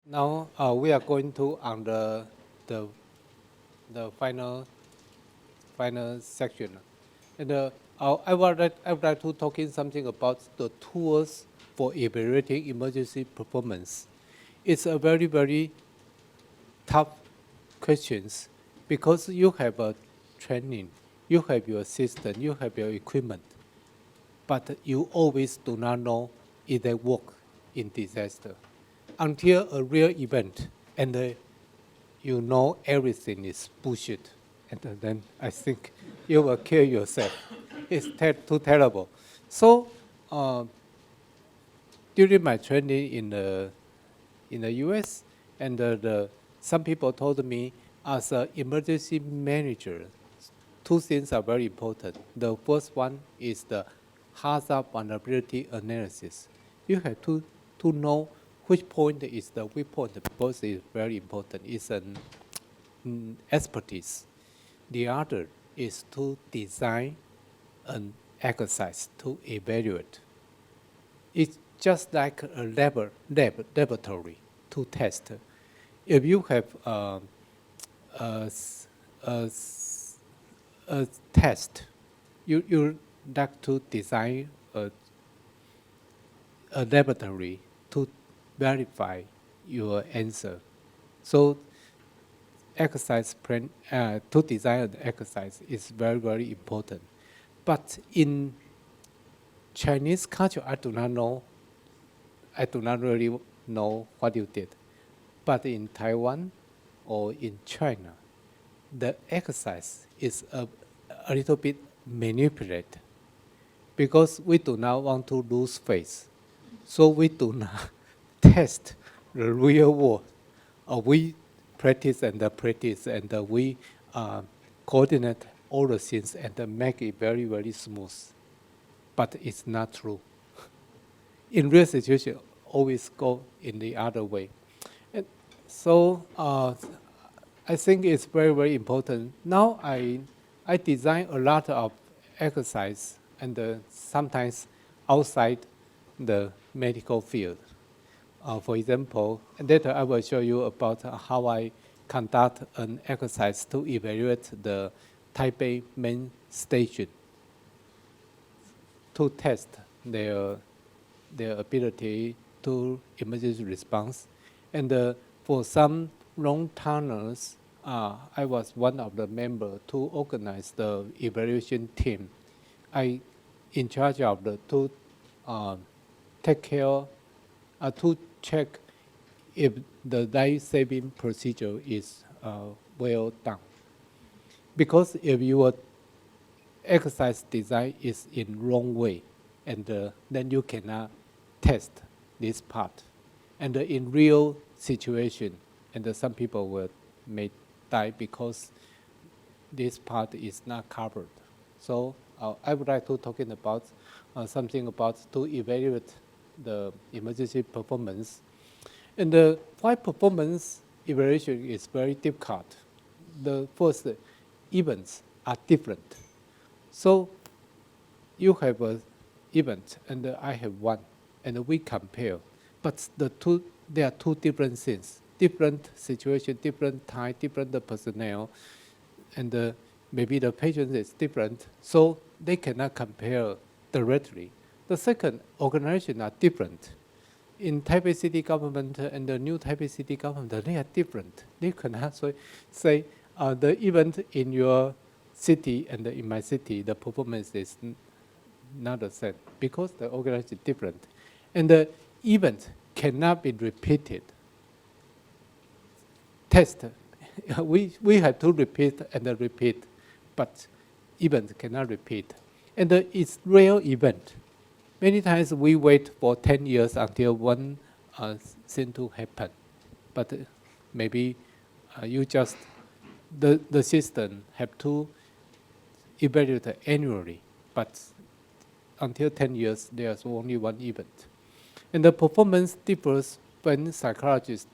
Now we are going to on the final section, and I would like to talking something about the tools for evaluating emergency performance. It's a very tough questions because you have a training, you have your system, you have your equipment, but you always do not know if they work in disaster until a real event, and you know everything is bullshit, and then I think you will kill yourself. It's too terrible. So during my training in the U.S., and some people told me as an emergency manager, two things are very important. The first one is the hazard vulnerability analysis. You have to know which point is the weak point because it's very important. It's an expertise. The other is to design an exercise to evaluate. It's just like a laboratory to test. If you have a test, you like to design a laboratory to verify your answer. So exercise plan to design an exercise is very important. But in Chinese culture, I do not really know what you did. But in Taiwan or in China, the exercise is a little bit manipulated because we do not want to lose face. So we do not test the real world. We practice and we coordinate all the things and make it very smooth. But it's not true. In real situation, always go in the other way. And so I think it's very important. Now I design a lot of exercise and sometimes outside the medical field. For example, later I will show you about how I conduct an exercise to evaluate the Taipei main station to test their ability to emergency response. And for some long tunnels, I was one of the members to organize the evaluation team. I in charge of to take care, to check if the life-saving procedure is well done. Because if your exercise design is in wrong way, and then you cannot test this part. And in real situation, and some people may die because this part is not covered. So I would like to talking about something about to evaluate the emergency performance. And why performance evaluation is very difficult. The first events are different. So you have an event and I have one, and we compare. But there are two different things, different situation, different time, different personnel, and maybe the patient is different, so they cannot compare directly. The second, organization are different. In Taipei city government and the new Taipei city government, they are different. They cannot say the event in your city and in my city, the performance is not the same because the organization is different. And the event cannot be repeated. Test, we have to repeat and repeat, but event cannot repeat. And it's real event. Many times we wait for 10 years until one thing to happen, but maybe you just, the system have to evaluate annually, but until 10 years, there's only one event. And the performance differs when psychological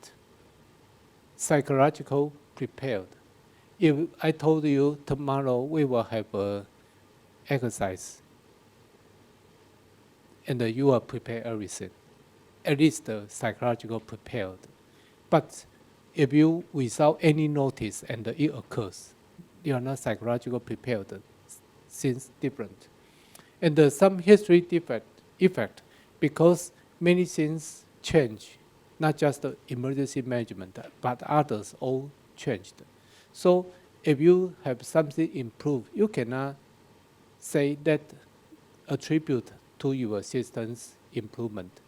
prepared. If I told you tomorrow we will have a exercise, and you are prepared everything, at least psychological prepared, But if you, without any notice and it occurs, you are not psychologically prepared, things different. And some history effect, because many things change, not just the emergency management, but others all changed. So if you have something improved, you cannot say that attribute to your system's improvement.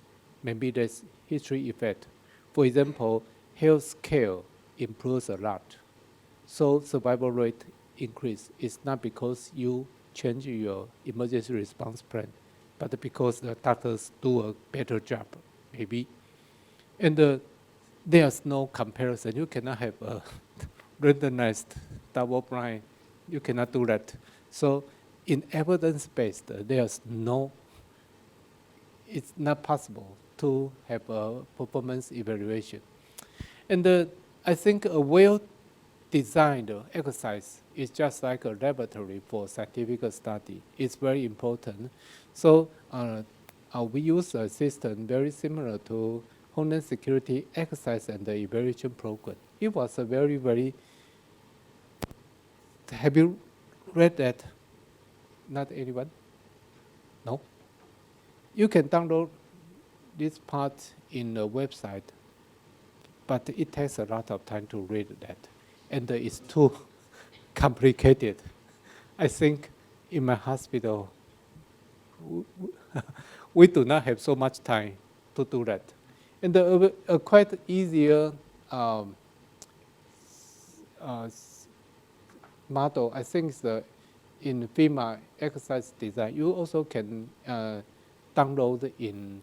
Maybe there's history effect. For example, health care improves a lot. So survival rate increase. It's not because you change your emergency response plan, but because the doctors do a better job, maybe. And there's no comparison. You cannot have a randomized double-blind. You cannot do that. So in evidence-based, there's no, it's not possible to have a performance evaluation. And I think a well-designed exercise is just like a laboratory for scientific study. It's very important. So we use a system very similar to Homeland Security exercise and the evaluation program. It was a very, very, have you read that? Not anyone? No? You can download this part in the website, but it takes a lot of time to read that. And it's too complicated. I think in my hospital, we do not have so much time to do that. And a quite easier model, I think, is in FEMA exercise design. You also can download in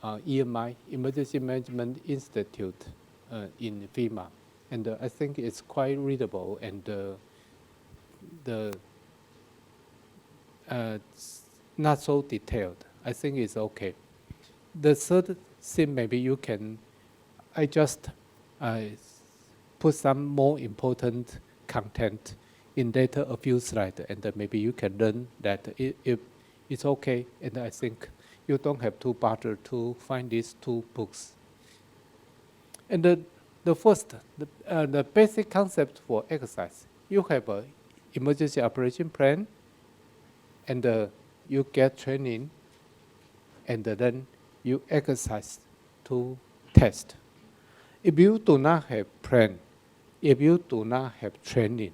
EMI, Emergency Management Institute, in FEMA. And I think it's quite readable, and not so detailed. I think it's okay. The third thing, maybe you can, I just put some more important content in later a few slides, and maybe you can learn that if it's okay. And I think you don't have to bother to find these two books. And the first, the basic concept for exercise, you have an emergency operation plan, and you get training, and then you exercise to test. If you do not have plan, if you do not have training,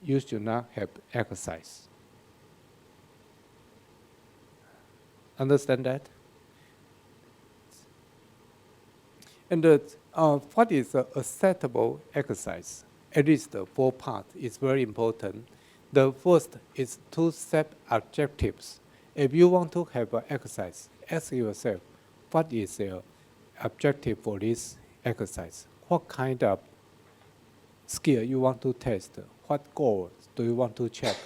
you should not have exercise. Understand that? And what is an acceptable exercise? At least the 4 parts is very important. The first is to set objectives. If you want to have an exercise, ask yourself, what is the objective for this exercise? What kind of skill you want to test? What goals do you want to check?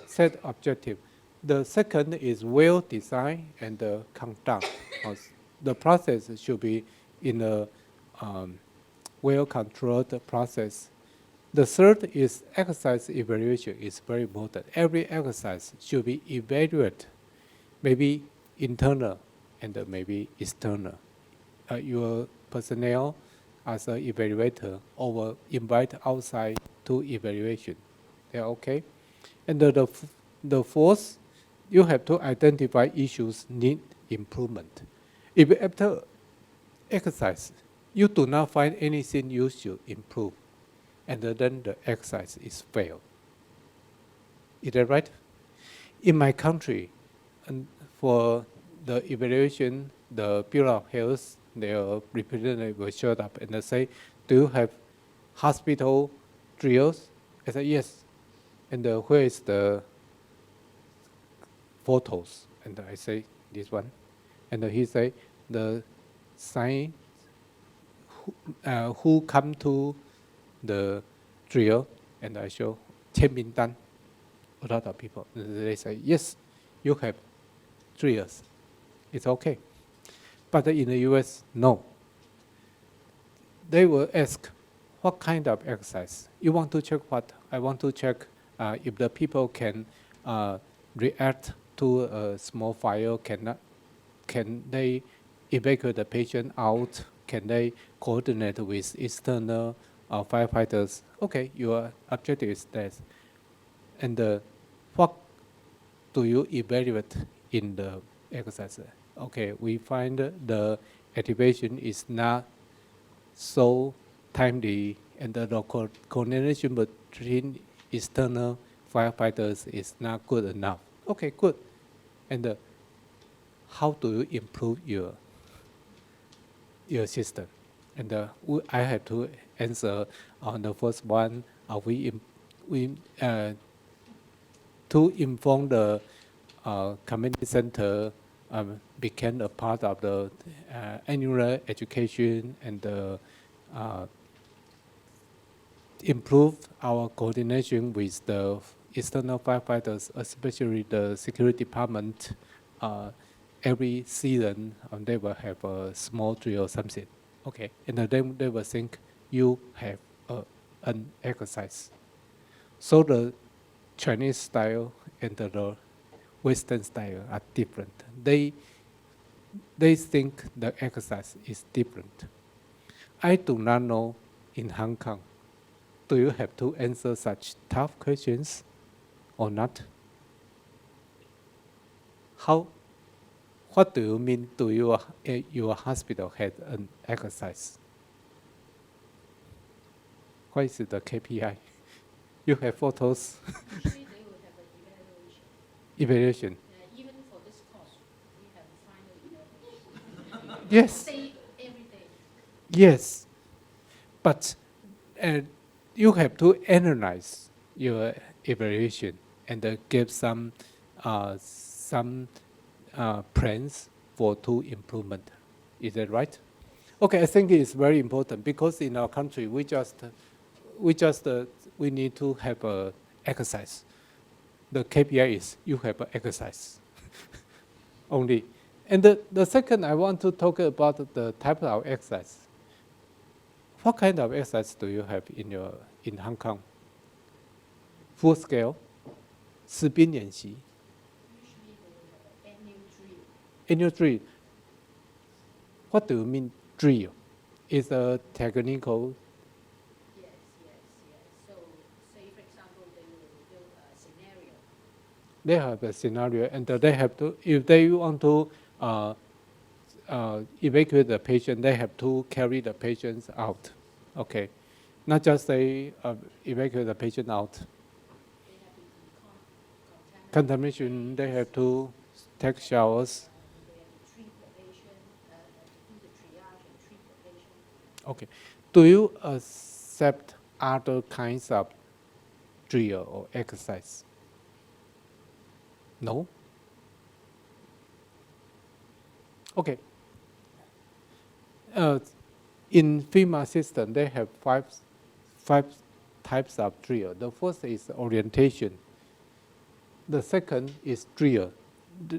Set objective. The second is well designed and conduct. The process should be in a well-controlled process. The third is exercise evaluation is very important. Every exercise should be evaluated, maybe internal and maybe external. Your personnel as an evaluator or invite outside to evaluation. They're okay. And the fourth, you have to identify issues need improvement. If after exercise, you do not find anything you should improve, and then the exercise is failed. Is that right? In my country, and for the evaluation, the Bureau of Health, their representative will show up and they say, do you have hospital drills? I said, yes. And where is the photos? And I say, this one. And he say, the sign who come to the drill, and I show 签名单, a lot of people. They say, yes, you have drills. It's okay. But in the US, no. They will ask, what kind of exercise? You want to check what? I want to check if the people can react to a small fire, can they evacuate the patient out can they coordinate with external firefighters? Okay, your objective is that. And what do you evaluate in the exercise? Okay, we find the activation is not so timely, and the coordination between external firefighters is not good enough. Okay, good. And how do you improve your system? And I have to answer on the first one. To inform the community center became a part of the annual education and improve our coordination with the external firefighters, especially the security department. Every season, they will have a small drill or something. Okay, and then they will think you have an exercise. So the Chinese style and the Western style are different. They think the exercise is different. I do not know in Hong Kong, do you have to answer such tough questions or not? What do you mean? Do your hospital have an exercise? What is the KPI? You have photos. Usually they will have an evaluation. Evaluation. Even for this course, we have final evaluation. Yes. Every day. Yes, but you have to analyze your evaluation and give some plans for improvement. Is that right? Okay, I think it's very important because in our country we need to have a exercise. The KPI is you have an exercise only. And the second, I want to talk about the type of exercise. What kind of exercise do you have in Hong Kong? Full scale, 士兵演习. Usually they will have an annual drill. Annual drill. What do you mean drill? Is a technical. Yes. So, say for example, they will build a scenario. They have a scenario, and they have to, if they want to evacuate the patient, they have to carry the patients out. Okay, not just they evacuate the patient out. They have to Contamination. They have to take showers. They have to treat the patient, do the triage and treat the patient. Okay, do you accept other kinds of drill or exercise? No? Okay. In FEMA system, they have five types of drill. The first is orientation. The second is drill.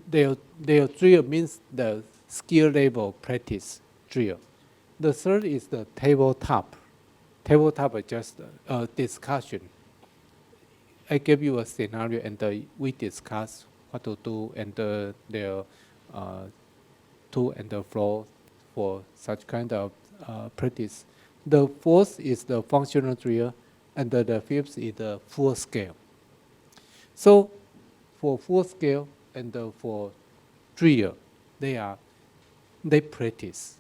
Their drill means the skill level practice drill. The third is the tabletop. Tabletop is just a discussion. I gave you a scenario and we discuss what to do and their to and the flow for such kind of practice. The fourth is the functional drill, and the fifth is the full scale. So, for full scale and for drill, they practice,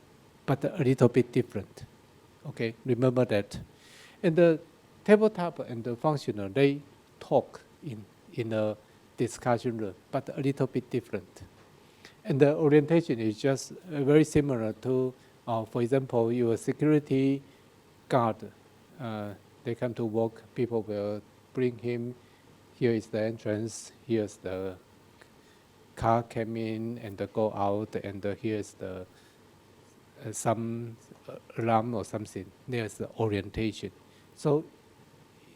but a little bit different. Okay, remember that. And the tabletop and the functional, they talk in a discussion room, but a little bit different. And the orientation is just very similar to, for example, your security guard. They come to work, people will bring him, here is the entrance, here's the car came in and go out, and here's the some alarm or something. There's the orientation. So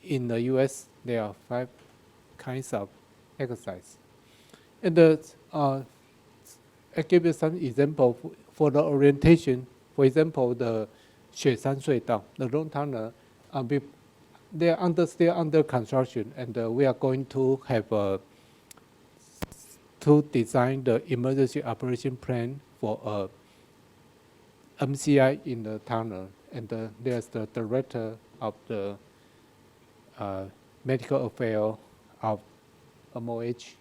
in the US, there are 5 kinds of exercise. And I give you some example for the orientation. For example, the 雪山隧道, the long tunnel, they are still under construction, and we are going to have to design the emergency operation plan for MCI in the tunnel, and there's the director of the medical affairs of MOH,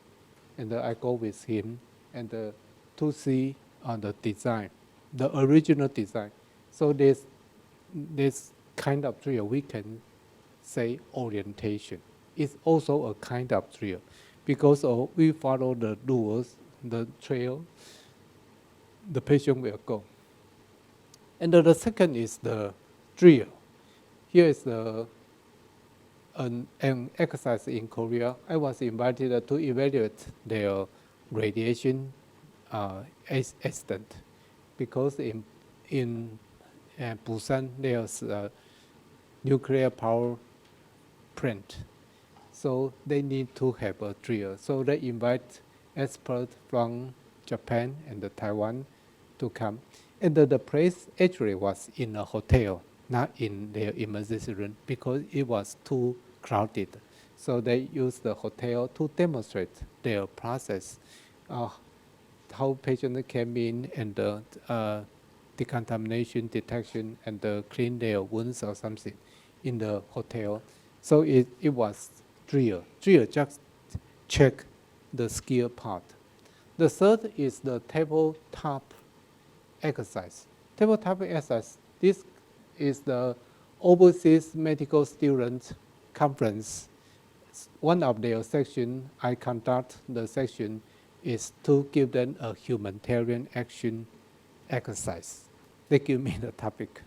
and I go with him and to see on the design, the original design. So this kind of drill, we can say orientation. It's also a kind of drill because we follow the rules, the trail, the patient will go. And the second is the drill. Here is an exercise in Korea. I was invited to evaluate their radiation extent because in Busan there's a nuclear power plant, so they need to have a drill. So they invite experts from Japan and Taiwan to come. And the place actually was in a hotel, not in their emergency room, because it was too crowded. So they used the hotel to demonstrate their process, how patients came in and the decontamination detection and clean their wounds or something in the hotel. So it was drill. Drill just check the skill part. The third is the tabletop exercise. Tabletop exercise, this is the overseas medical student conference. One of their section, I conduct the section, is to give them a humanitarian action exercise. They give me the topic.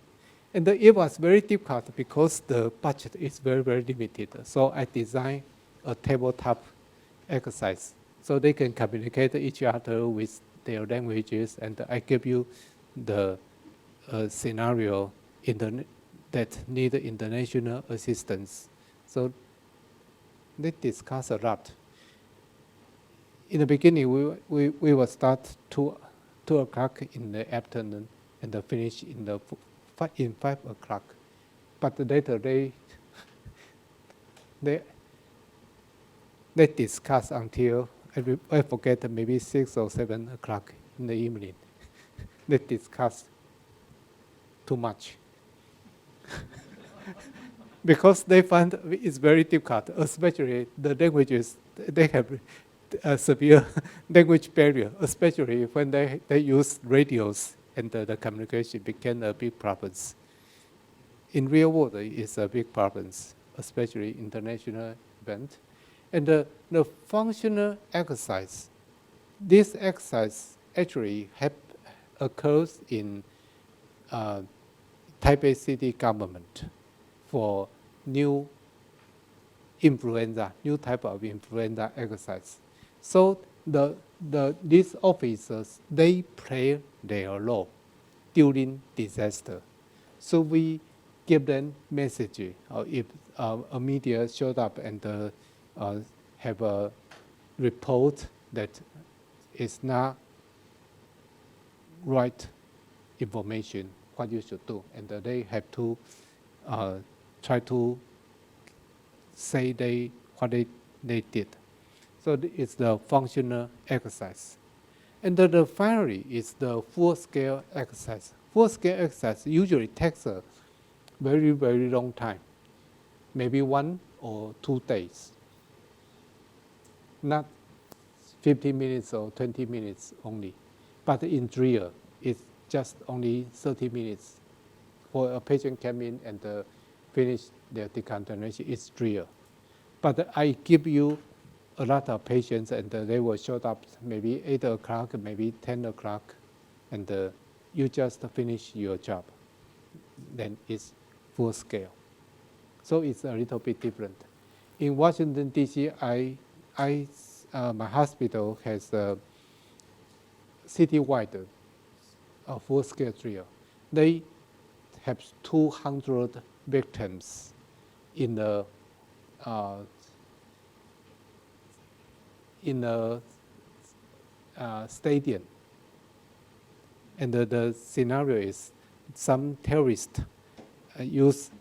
And it was very difficult because the budget is very, very limited. So I designed a tabletop exercise so they can communicate each other with their languages, and I give you the scenario that need international assistance. So they discuss a lot. In the beginning, we will start 2 o'clock in the afternoon and finish in 5 o'clock. But later they discuss until I forget, maybe 6 or 7 o'clock in the evening. They discuss too much because they find it's very difficult, especially the languages. They have a severe language barrier, especially when they use radios and the communication became a big problem. In real world, it's a big problem, especially international event. And the functional exercise, this exercise actually occurs in Taipei city government for new type of influenza exercise. So these officers, they play their role during disaster. So we give them message, if a media showed up and have a report that is not right information, what you should do, and they have to try to say what they did. So it's the functional exercise. And finally is the full-scale exercise. Full-scale exercise usually takes a very, very long time, maybe 1 or 2 days. Not 15 minutes or 20 minutes only. But in drill, it's just only 30 minutes. For a patient come in and finish their decontamination, it's drill. But I give you a lot of patients and they will show up maybe 8 o'clock, maybe 10 o'clock, and you just finish your job. Then it's full scale. So it's a little bit different. In Washington, D.C., my hospital has a citywide full-scale drill. They have 200 victims in the stadium. And the scenario is some terrorists use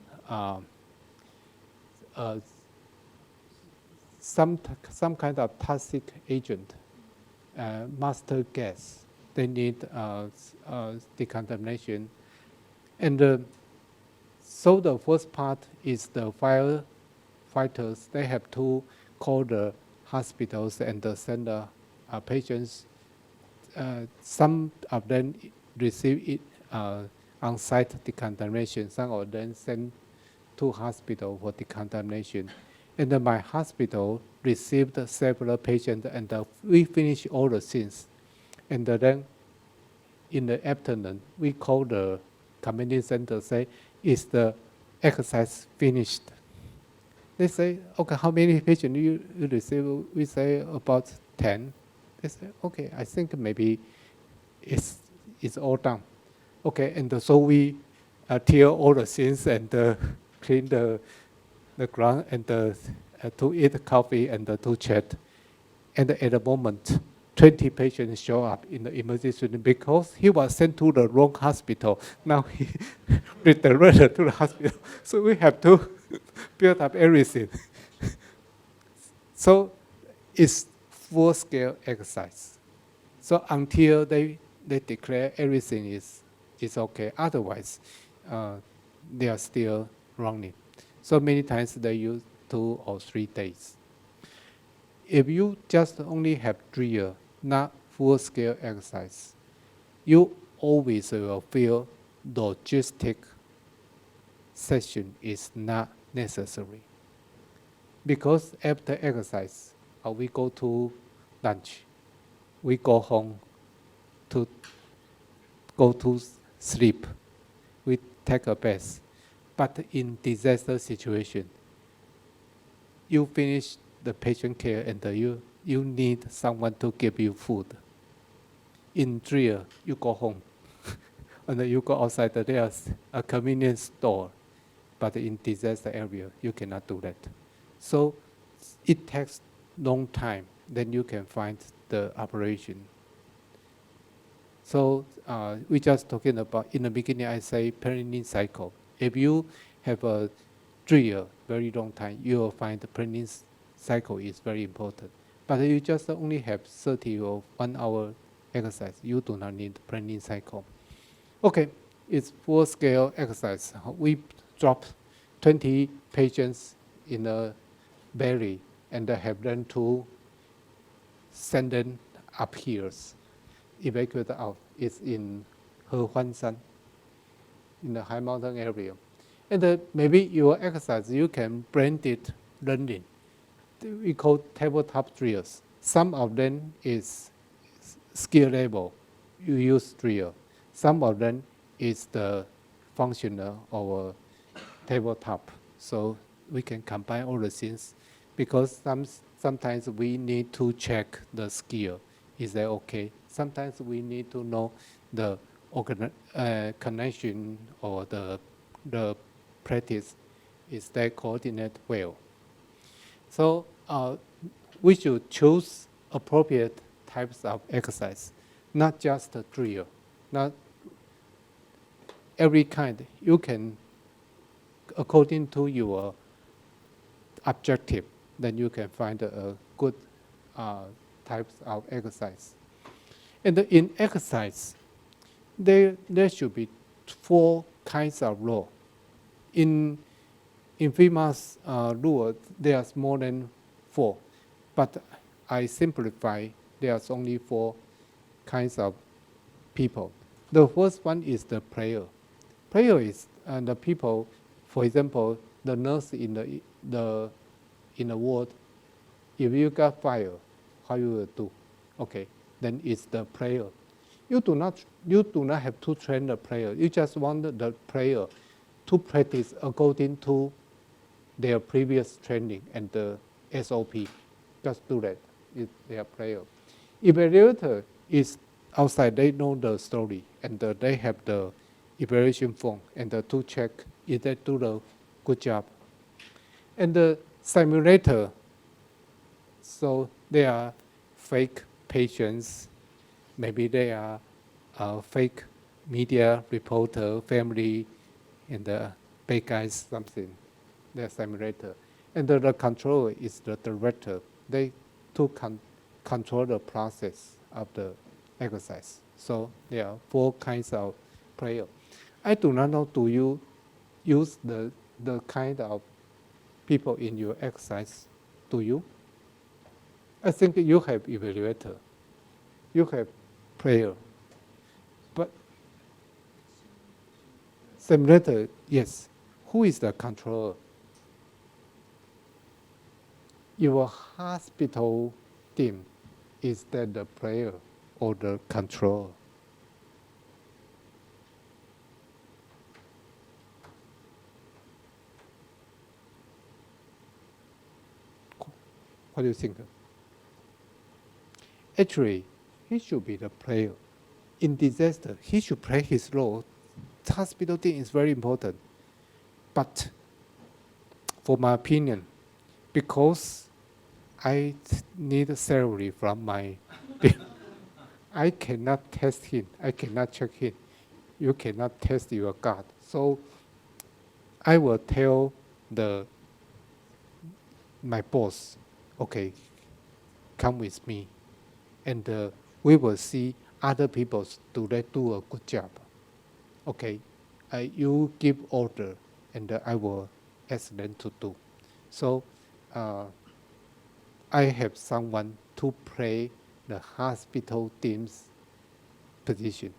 some kind of toxic agent, mustard gas. They need decontamination And so the first part is the firefighters. They have to call the hospitals and send the patients. Some of them receive it on-site decontamination. Some of them sent to hospital for decontamination. And my hospital received several patients, and we finished all the scenes. And then in the afternoon, we call the community center, say, is the exercise finished? They say, okay, how many patients you receive? We say about 10. They say, okay, I think maybe it's all done. Okay, and so we tear all the scenes and clean the ground and to eat coffee and to chat. And at the moment, 20 patients show up in the emergency room because he was sent to the wrong hospital. Now he redirected to the hospital. So we have to build up everything. So it's full-scale exercise. So until they declare everything is okay, otherwise they are still running. So many times they use 2 or 3 days. If you just only have drill, not full-scale exercise, you always will feel logistic session is not necessary. Because after exercise, we go to lunch, we go home to go to sleep, we take a bath. But in disaster situation, you finish the patient care and you need someone to give you food. In drill, you go home and you go outside, there's a convenience store. But in disaster area, you cannot do that. So it takes long time, then you can find the operation. So we just talking about, in the beginning I say planning cycle. If you have a drill very long time, you will find the planning cycle is very important. But you just only have 30 or 1 hour exercise, you do not need planning cycle. Okay, it's full-scale exercise. We drop 20 patients in a valley and have them to send them up here, evacuate out. It's in Hehuanshan, in the high mountain area. And maybe your exercise, you can brand it learning. We call tabletop drills. Some of them is skill level, you use drill. Some of them is the functional or tabletop. So we can combine all the things because sometimes we need to check the skill. Is that okay? Sometimes we need to know the connection or the practice. Is that coordinate well? So we should choose appropriate types of exercise, not just a drill, not every kind. You can, according to your objective, then you can find a good types of exercise. And in exercise, there should be 4 kinds of role. In FEMA's rule, there's more than 4, but I simplify. There's only 4 kinds of people. The first one is the player. Player is the people. For example, the nurse in the ward. If you got fire, how you will do? Okay, then it's the player. You do not have to train the player. You just want the player to practice according to their previous training and the SOP. Just do that. It's their player. Evaluator is outside. They know the story and they have the evaluation form and to check if they do the good job. And the simulator, so they are fake patients. Maybe they are fake media reporter, family, and the bad guys, something. They're simulator. And the controller is the director. They control the process of the exercise. So there are 4 kinds of player. I do not know, do you use the kind of people in your exercise? Do you? I think you have evaluator, you have player, but simulator, yes. Who is the controller? Your hospital team, is that the player or the controller? What do you think? Actually, he should be the player. In disaster, he should play his role. The hospital team is very important. But for my opinion, because I need a salary from my I cannot test him, I cannot check him. You cannot test your God. So I will tell my boss, okay, come with me, and we will see other people do they do a good job. Okay, you give order, and I will ask them to do. So I have someone to play the hospital team's position,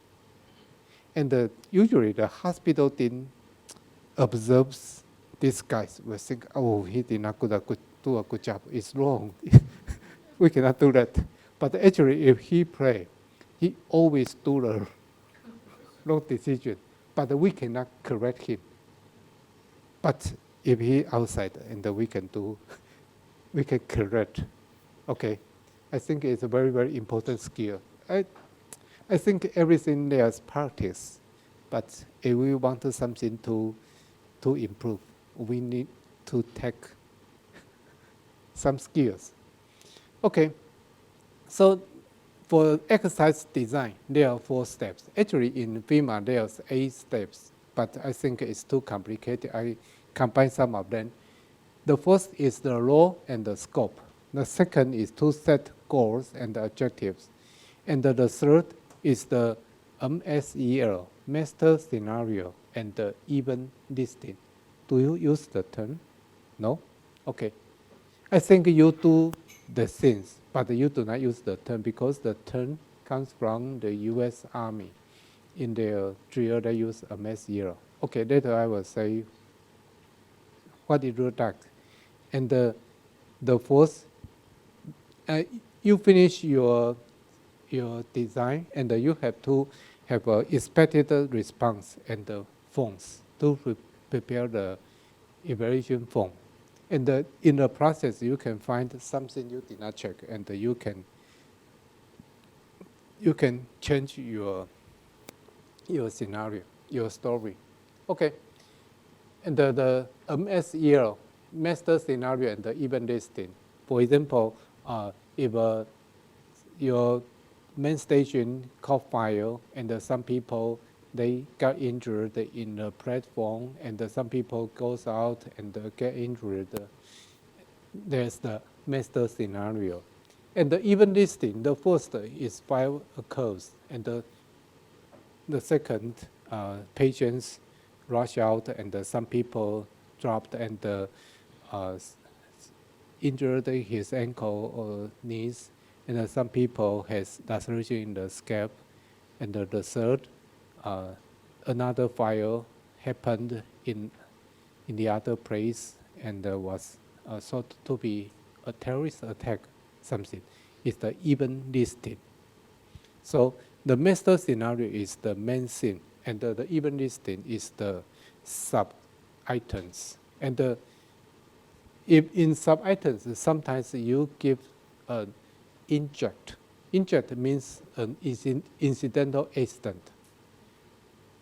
and usually the hospital team observes these guys will think, oh, he did not do a good job. It's wrong. We cannot do that. But actually, if he play, he always do the wrong decision. But we cannot correct him. But if he outside, and we can do, we can correct. Okay, I think it's a very, very important skill. I think everything there's practice, but if we want something to improve, we need to take some skills. Okay, so for exercise design, there are 4 steps. Actually, in FEMA, there's 8 steps, but I think it's too complicated. I combine some of them. The first is the role and the scope. The second is to set goals and objectives. And the third is the MSEL, master scenario, and the event listing. Do you use the term? No? Okay. I think you do the things, but you do not use the term because the term comes from the US Army. In their drill, they use MSEL. Okay, later I will say what it looks like. And the fourth, you finish your design, and you have to have an expected response and the forms to prepare the evaluation form. And in the process, you can find something you did not check, and you can change your scenario, your story. Okay. And the MSEL, master scenario, and the event listing. For example, if your main station caught fire, and some people they got injured in the platform, and some people goes out and get injured, there's the master scenario. And the event listing, the first is fire occurs, and the second, patients rush out, and some people dropped and injured his ankle or knees, and some people has laceration in the scalp. And the third, another fire happened in the other place, and was thought to be a terrorist attack, something. It's the event listing. So the master scenario is the main thing, and the event listing is the sub-items. And if in sub-items, sometimes you give an inject. Inject means an incidental accident.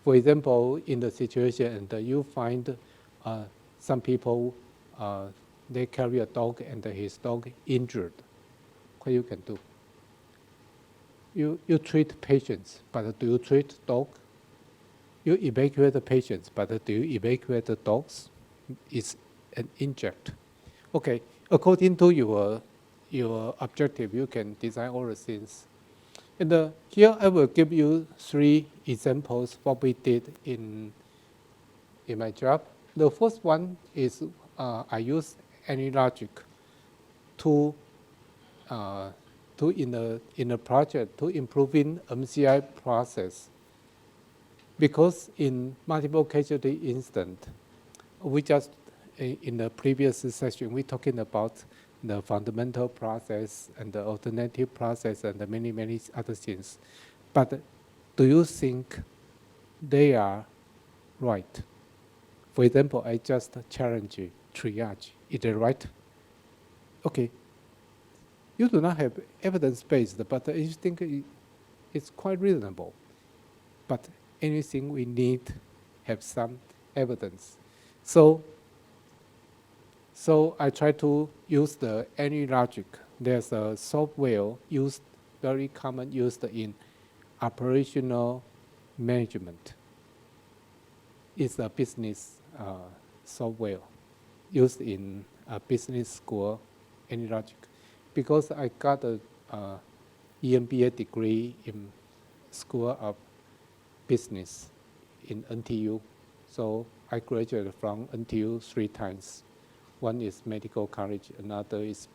For example, in the situation, and you find some people, they carry a dog, and his dog injured. What you can do? You treat patients, but do you treat dog? You evacuate the patients, but do you evacuate the dogs? It's an inject. Okay, according to your objective, you can design all the things. And here I will give you 3 examples what we did in my job. The first one is I use any logic to in a project to improving MCI process, because in multiple casualty incident, we just in the previous session we talking about the fundamental process and the alternative process and the many other things. But do you think they are right? For example, I just challenge triage. Is it right? Okay. You do not have evidence-based, but you think it's quite reasonable. But anything we need have some evidence. So I try to use the any logic. There's a software used, very common used in operational management. It's a business software used in a business school, any logic. Because I got a EMBA degree in School of Business in NTU. So I graduated from NTU 3 times. One is medical college, another is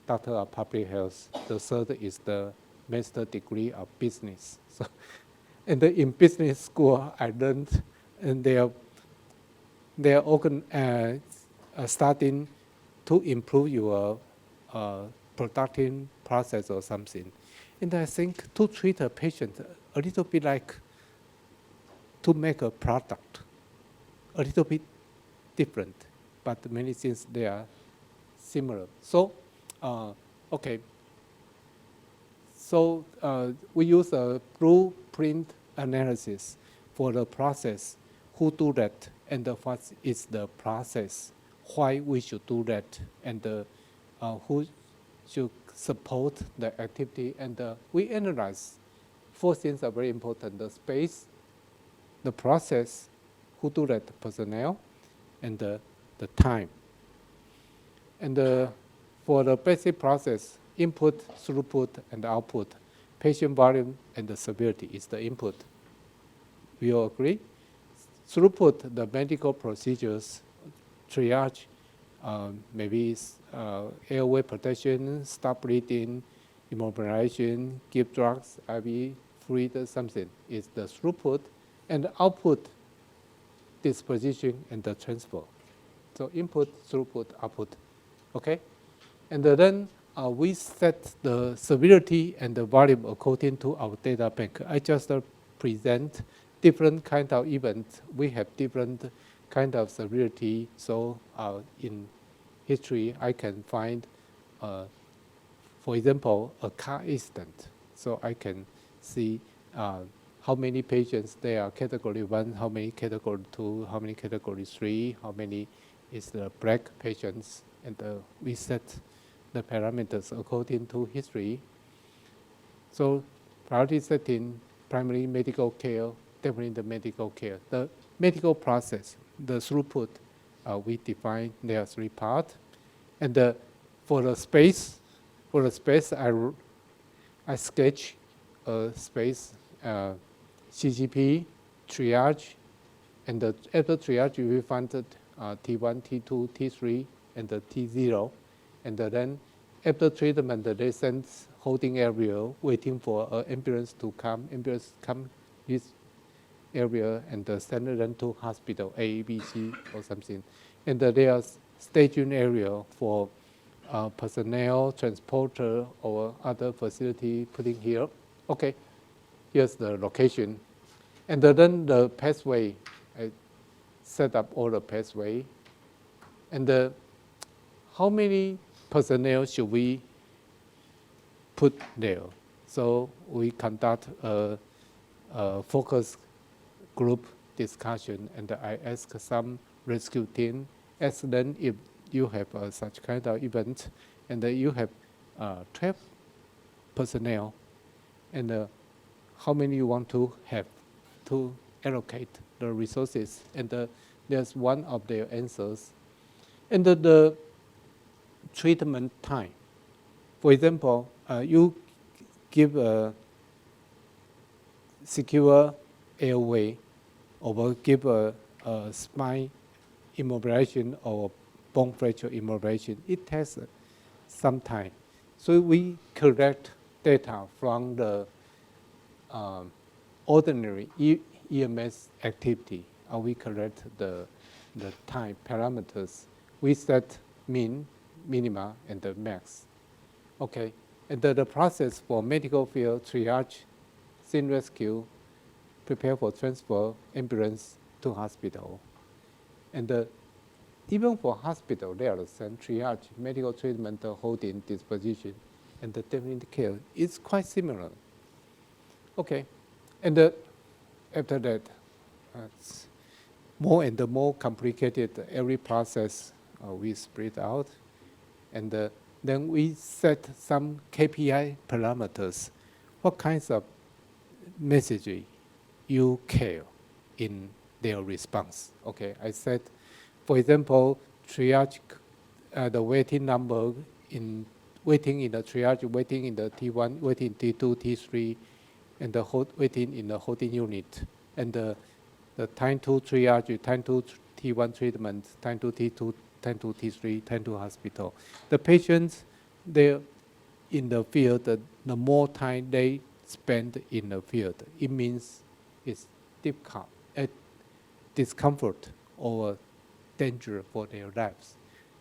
Doctor of Public Health. The third is the master degree of business. So, and in business school, I learned, and they are starting to improve your productive process or something. And I think to treat a patient a little bit like to make a product, a little bit different, but many things they are similar. So, okay. So we use a blueprint analysis for the process. Who do that, and what is the process? Why we should do that, and who should support the activity? And we analyze 4 things are very important: the space, the process, who do that, personnel, and the time. And for the basic process, input, throughput, and output, patient volume and the severity is the input. We all agree? Throughput, the medical procedures, triage, maybe airway protection, stop bleeding, immobilization, give drugs, IV fluid, something is the throughput, and output, disposition and the transfer. So input, throughput, output, okay? And then we set the severity and the volume according to our data bank. I just present different kind of events. We have different kind of severity. So in history, I can find, for example, a car accident. So I can see how many patients there are category 1, how many category 2, how many category 3, how many is the black patients, and we set the parameters according to history. So priority setting, primary medical care, definitely the medical care. The medical process, the throughput, we define there are 3 parts. And for the space, I sketch a space, CGP, triage, and after triage we find T1, T2, T3, and the T0. And then after treatment, they send holding area, waiting for an ambulance to come. Ambulance come this area and send them to hospital, A, B, C, or something. And there are staging area for personnel, transporter, or other facility putting here. Okay, here's the location. And then the pathway, I set up all the pathway. And how many personnel should we put there? So we conduct a focus group discussion, and I ask some rescue team, ask them if you have such kind of event, and you have 12 personnel, and how many you want to have to allocate the resources, and there's one of their answers. And the treatment time. For example, you give secure airway or give a spine immobilization or bone fracture immobilization, it takes some time. So we collect data from the ordinary EMS activity, we collect the time parameters. We set mean, minima, and the max. Okay, and the process for medical field triage, scene rescue, prepare for transfer, ambulance to hospital. And even for hospital, they are the same triage, medical treatment, holding, disposition, and the definitive care is quite similar. Okay, and after that, it's more and more complicated. Every process we spread out, and then we set some KPI parameters. What kinds of messaging you care in their response? Okay, I said, for example, triage, the waiting number in waiting in the triage, waiting in the T1, waiting in T2, T3, and the waiting in the holding unit, and the time to triage, time to T1 treatment, time to T2, time to T3, time to hospital. The patients, they're in the field, the more time they spend in the field, it means it's difficult, discomfort or danger for their lives.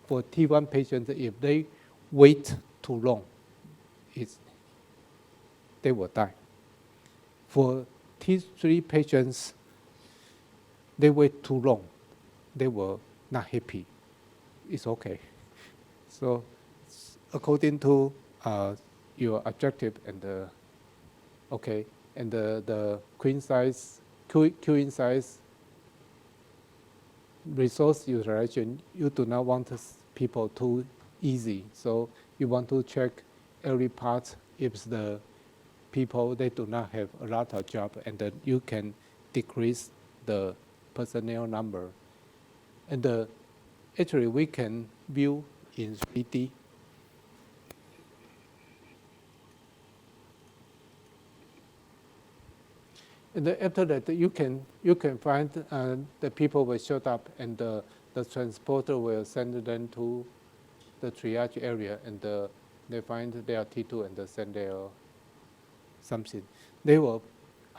For T1 patients, if they wait too long, they will die. For T3 patients, they wait too long, they were not happy. It's okay. So according to your objective and okay, and the queuing size, resource utilization, you do not want people too easy. So you want to check every part if the people, they do not have a lot of job, and then you can decrease the personnel number. And actually we can view in 3D. And then after that, you can find the people will show up, and the transporter will send them to the triage area, and they find their T2 and they send their something. They will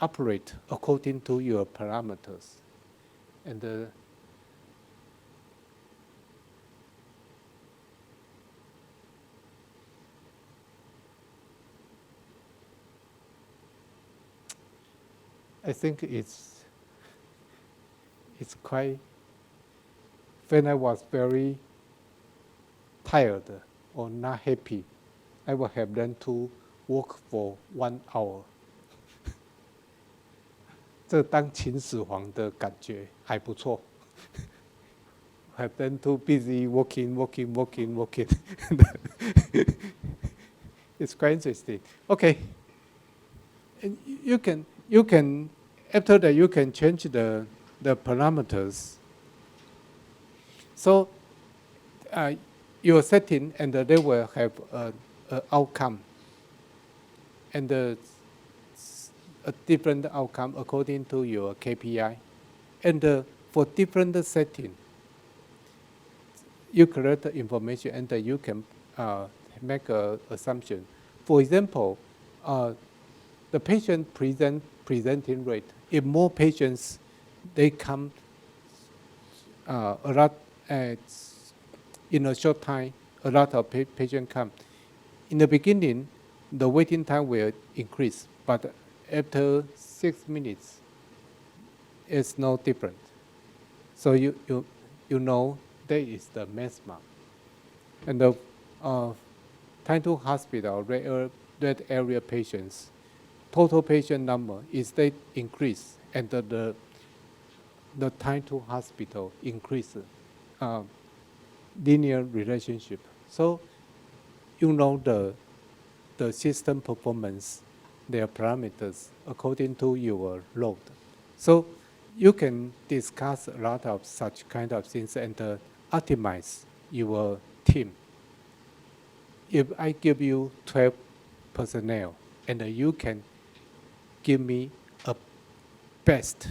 operate according to your parameters. And I think it's quite, when I was very tired or not happy, I would have them to work for 1 hour. 这当秦始皇的感觉还不错。Have them too busy working. It's quite interesting. Okay, and you can after that you can change the parameters. So your setting, and they will have an outcome, and a different outcome according to your KPI. And for different setting, you collect the information, and you can make an assumption. For example, the patient presenting rate. If more patients, they come a lot in a short time, a lot of patients come. In the beginning, the waiting time will increase, but after 6 minutes, it's no different. So you know that is the maximum. And the time to hospital, red area patients, total patient number is they increase, and the time to hospital increase, linear relationship. So you know the system performance, their parameters according to your load. So you can discuss a lot of such kind of things and optimize your team. If I give you 12 personnel, and you can give me a best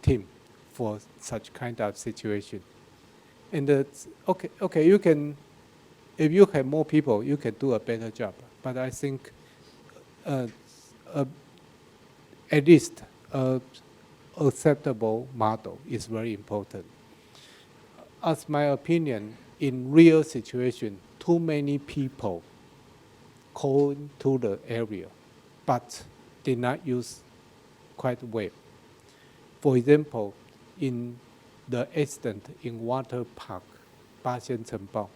team for such kind of situation. And okay, you can, if you have more people, you can do a better job. But I think at least acceptable model is very important. As my opinion, in real situation, too many people go to the area, but did not use quite well. For example, in the accident in Water Park, 八仙城堡,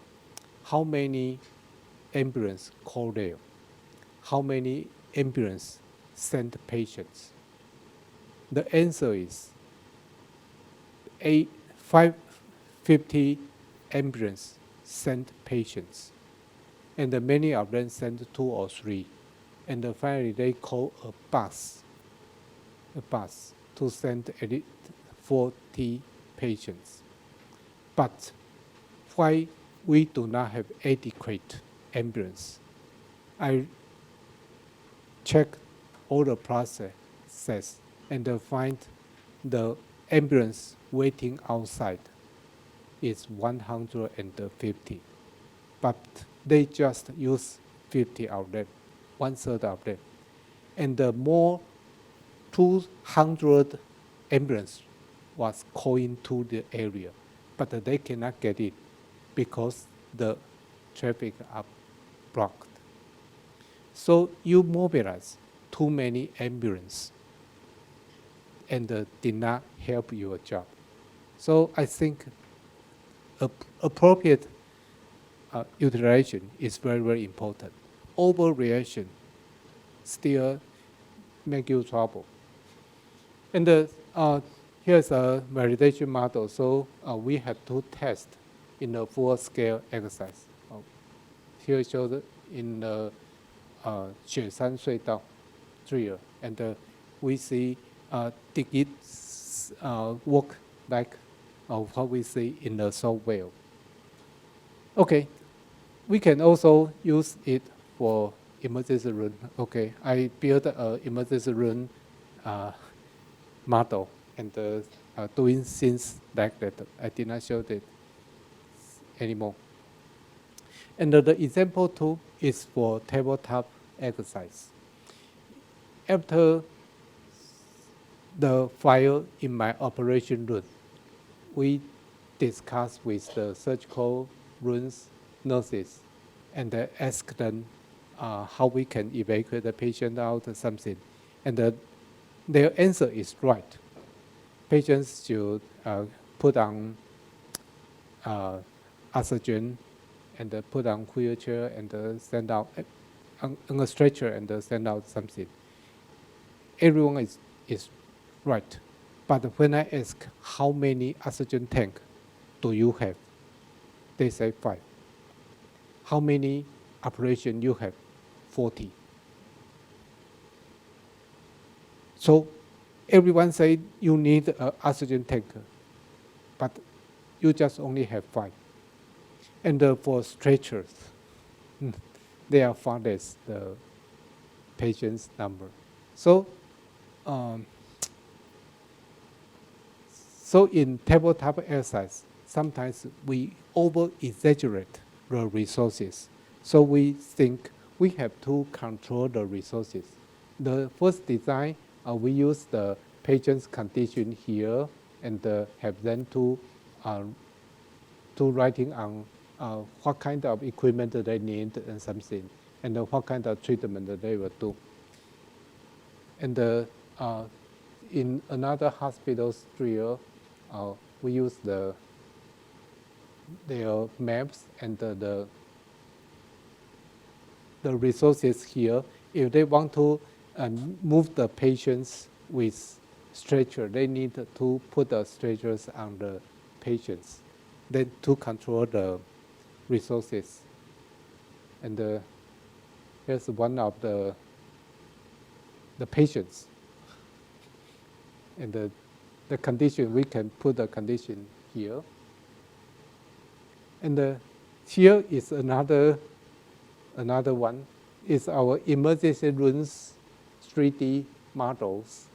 how many ambulance call there? How many ambulance send patients? The answer is 550 ambulance sent patients, and many of them sent 2 or 3, and finally they call a bus to send 40 patients. But why we do not have adequate ambulance? I checked all the processes and find the ambulance waiting outside is 150, but they just use 50 of them, 1/3 of them, and the more 200 ambulance was going to the area, but they cannot get it because the traffic are blocked. So you mobilize too many ambulance and did not help your job. So I think appropriate utilization is very, very important. Overreaction still make you trouble. And here's a validation model. So we have to test in a full-scale exercise. Here shows in the 雪山隧道 drill, and we see did it work like what we see in the software. Okay, we can also use it for emergency room. Okay, I built an emergency room model and doing things like that. I did not show that anymore. And the example 2 is for tabletop exercise. After the fire in my operation room, we discussed with the surgical rooms nurses and asked them how we can evacuate the patient out or something. And their answer is right. Patients should put on oxygen and put on wheelchair and send out on a stretcher and send out something. Everyone is right. But when I ask how many oxygen tank do you have, they say 5. How many operation you have? 40. So everyone say you need an oxygen tank, but you just only have 5. And for stretchers, they are far less the patient's number. So, so in tabletop exercise, sometimes we over-exaggerate the resources. So we think we have to control the resources. The first design, we use the patient's condition here and have them to writing on what kind of equipment they need and something, and what kind of treatment they will do. And in another hospital's drill, we use their maps and the resources here. If they want to move the patients with stretcher, they need to put the stretchers on the patients, then to control the resources. And here's one of the patients. And the condition, we can put the condition here. And here is another one. It's our emergency rooms 3D models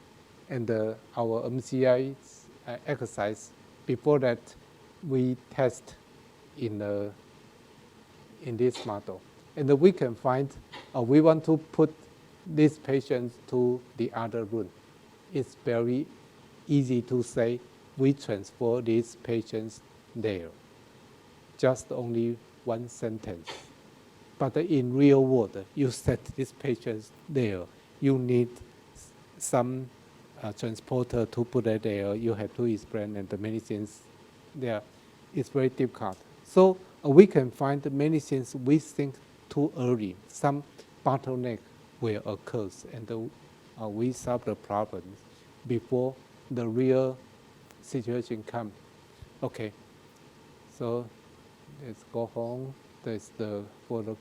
and our MCI exercise. Before that, we test in this model. And we can find, we want to put these patients to the other room. It's very easy to say we transfer these patients there. Just only one sentence. But in real world, you set these patients there. You need some transporter to put it there. You have to explain and the medicines there. It's very difficult. So we can find many things we think too early. Some bottleneck will occur, and we solve the problems before the real situation comes. Okay, so let's go home. That's for the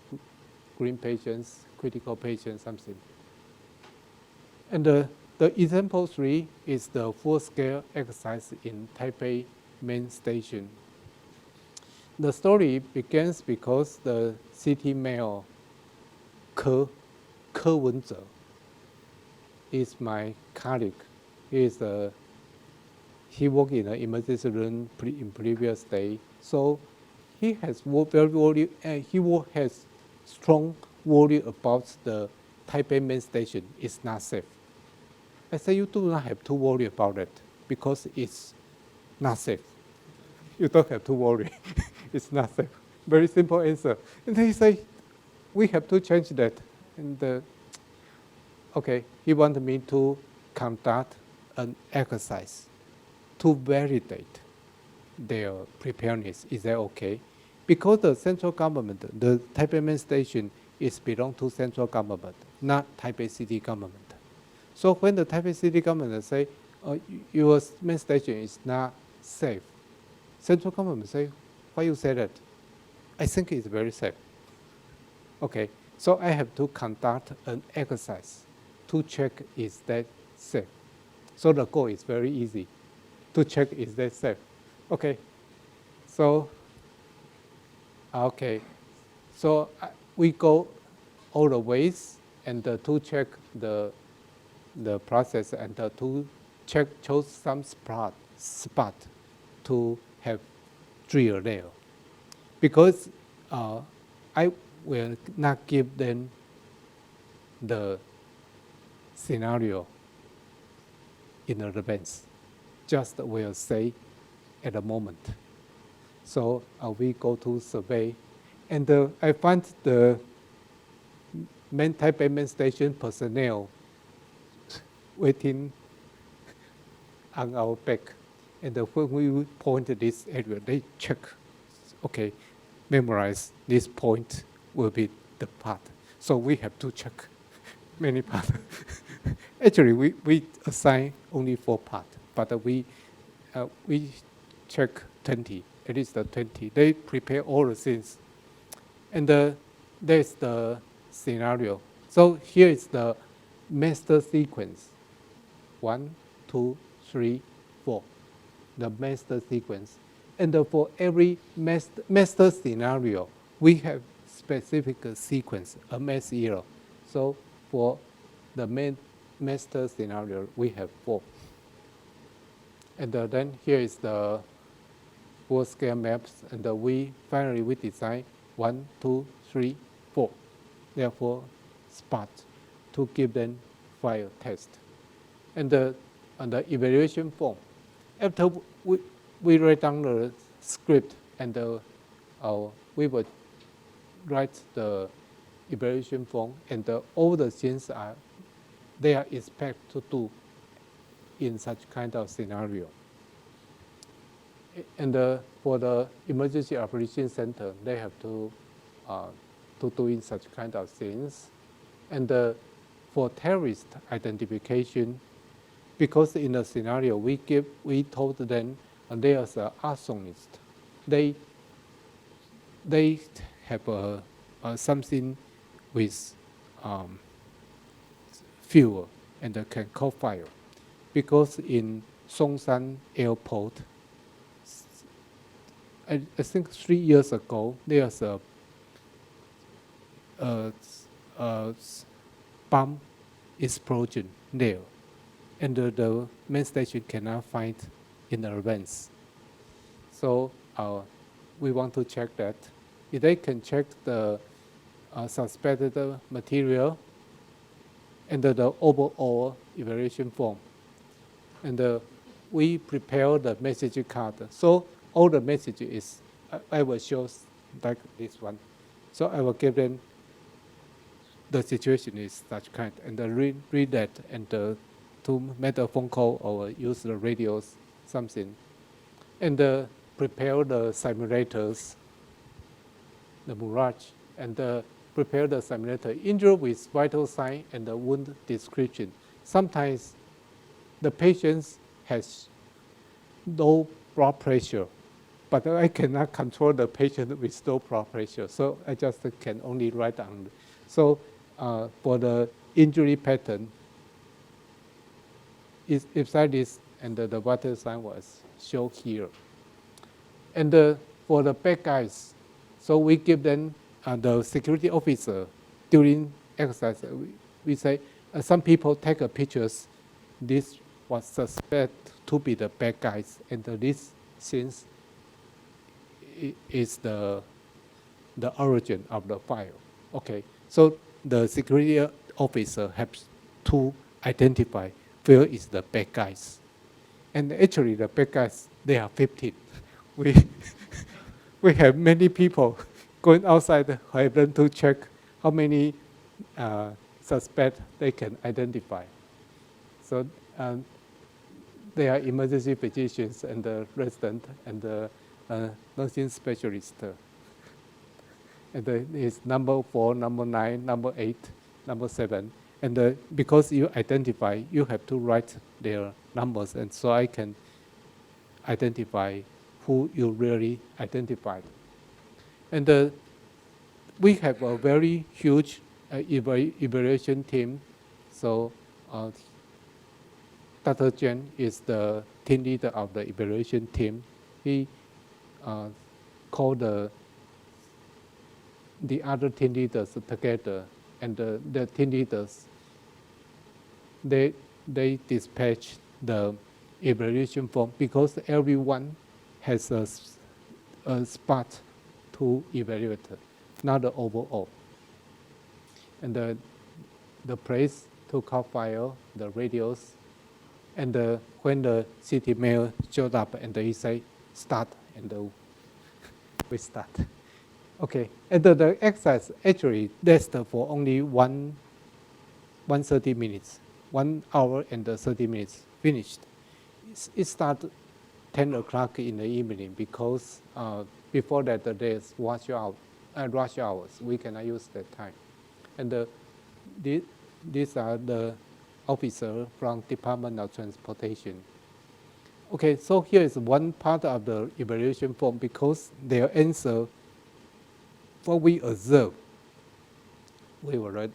green patients, critical patients, something. And the example 3 is the full-scale exercise in Taipei main station. The story begins because the city mayor, Ke Wen-je, is my colleague. He worked in the emergency room in previous day, so he has has strong worry about the Taipei main station is not safe. I say you do not have to worry about it because it's not safe. You don't have to worry. It's not safe. Very simple answer. And he say, we have to change that. And okay, he wanted me to conduct an exercise to validate their preparedness. Is that okay? Because the central government, the Taipei main station is belong to central government, not Taipei city government. So when the Taipei city government say, your main station is not safe, central government say, why you say that? I think it's very safe. Okay, so I have to conduct an exercise to check is that safe. So the goal is very easy, to check is that safe. Okay, so we go all the ways and to check the process and to choose some spot to have drill there. Because I will not give them the scenario in advance, just will say at the moment. So we go to survey, and I find the Taipei main station personnel waiting on our back. And when we point to this area, they check, okay, memorize this point will be the part. So we have to check many parts. Actually, we assign only 4 parts, but we check 20, at least 20. They prepare all the things. And there's the scenario. So here is the master sequence. 1, 2, 3, 4. The master sequence. And for every master scenario, we have specific sequence, a MS0. So for the master scenario, we have 4. And then here is the full-scale maps, and we design 1, 2, 3, 4. Therefore, spots to give them fire test. And the evaluation form. After we write down the script, and we would write the evaluation form, and all the things they are expected to do in such kind of scenario. And for the emergency operations center, they have to do in such kind of things. And for terrorist identification, because in the scenario we told them there's an arsonist. They have something with fuel and can cause fire. Because in Songshan Airport, I think 3 years ago, there's a bomb explosion there, and the main station cannot find in advance. So we want to check that. If they can check the suspected material and the overall evaluation form, and we prepare the message card. So all the message is, I will show like this one. So I will give them the situation is such kind, and read that, and to make a phone call or use the radios, something, and prepare the simulators, the Mirage, and prepare the simulator injury with vital sign and the wound description. Sometimes the patient has low blood pressure, but I cannot control the patient with low blood pressure, so I just can only write down. So for the injury pattern, if like this, and the vital sign was shown here. And for the bad guys, so we give them the security officer during exercise. We say some people take pictures. This was suspect to be the bad guys, and this since is the origin of the file. Okay, so the security officer has to identify where is the bad guys, and actually the bad guys, they are 15. We have many people going outside heaven to check how many suspects they can identify. So they are emergency physicians and the resident and the nursing specialist. And it's number 4, number 9, number 8, number 7. And because you identify, you have to write their numbers, and so I can identify who you really identified. And we have a very huge evaluation team. So Dr. Jen is the team leader of the evaluation team. He called the other team leaders together, and the team leaders, they dispatch the evaluation form, because everyone has a spot to evaluate, not the overall. And the place to call file, the radios, and when the city mayor showed up, and he say start, and we start. Okay, and the exercise actually lasts for only 130 minutes, 1 hour and 30 minutes, finished. It started 10 o'clock in the evening, because before that there's rush hours. We cannot use that time. And these are the officers from Department of Transportation. Okay, so here is one part of the evaluation form, because their answer, what we observe, we will write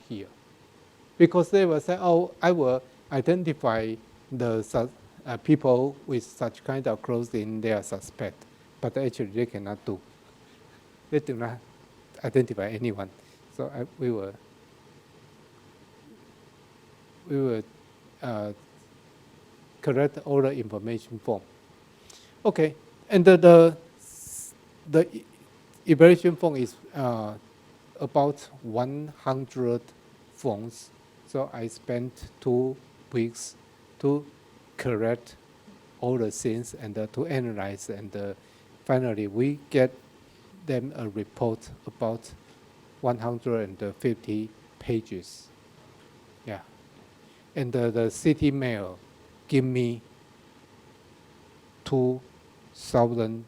here. Because they will say, oh, I will identify the people with such kind of clothing, they are suspect. But actually they cannot do. They do not identify anyone. So we will correct all the information form. Okay, and the evaluation form is about 100 forms. So I spent 2 weeks to correct all the things and to analyze, and finally we get them a report about 150 pages. Yeah, and the city mayor give me 2,000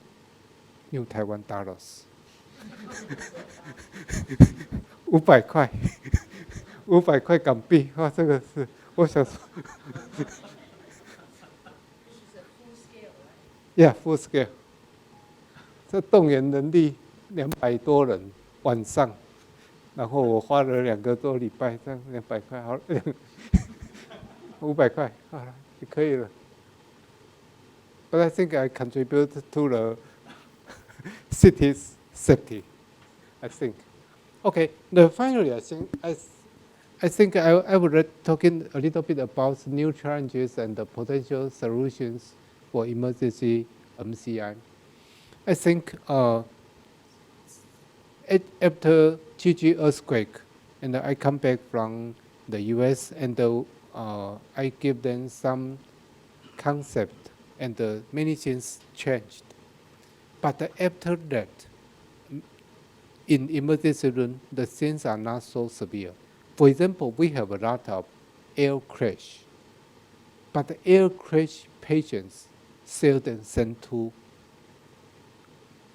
New Taiwan dollars. 500块，500块港币，哇，这个是我想说。Yeah, full scale. 这动员人力200多人，晚上，然后我花了2个多礼拜，这样200块好了，500块好了，就可以了。But I think I contribute to the city's safety. I think. Okay. Finally, I think I think I would talking a little bit about new challenges and the potential solutions for emergency MCI. I think after Gigi earthquake, and I come back from the US, and I give them some concept, and many things changed. But after that, in emergency room, the things are not so severe. For example, we have a lot of air crash, but the air crash patients seldom sent to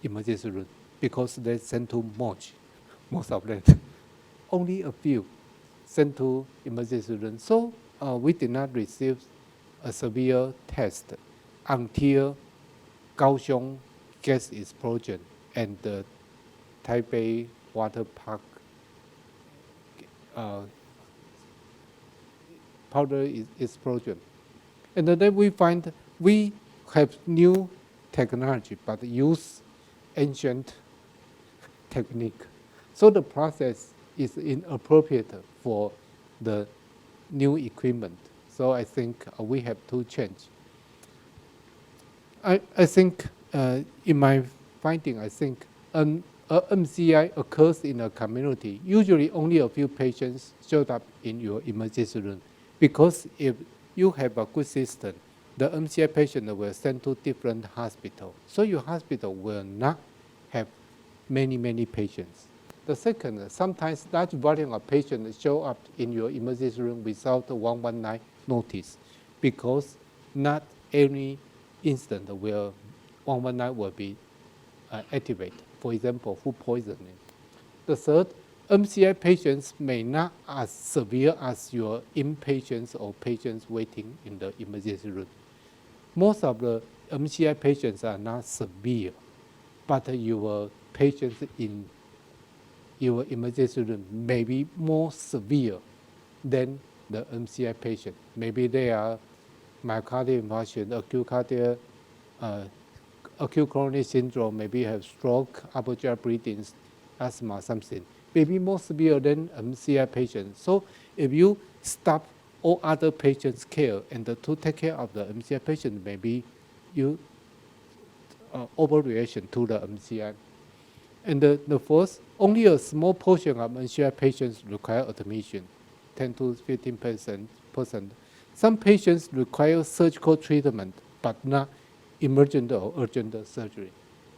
emergency room because they sent too much, most of them. Only a few sent to emergency room. So we did not receive a severe test until Kaohsiung gas explosion and the Taipei water park powder explosion. And then we find we have new technology but use ancient technique. So the process is inappropriate for the new equipment. So I think we have to change. I think in my finding, I think MCI occurs in a community. Usually only a few patients showed up in your emergency room because if you have a good system, the MCI patient will send to different hospitals. So your hospital will not have many patients. The second, sometimes large volume of patients show up in your emergency room without 119 notice because not any instant where 119 will be activated. For example, food poisoning. The third, MCI patients may not as severe as your inpatients or patients waiting in the emergency room. Most of the MCI patients are not severe, but your patients in your emergency room may be more severe than the MCI patient. Maybe they are myocardial infarction, acute coronary syndrome, maybe have stroke, upper GI bleeding, asthma, something. Maybe more severe than MCI patients. So if you stop all other patients' care and to take care of the MCI patient, maybe you overreaction to the MCI. And the fourth, only a small portion of MCI patients require admission, 10 to 15%. Some patients require surgical treatment, but not emergent or urgent surgery.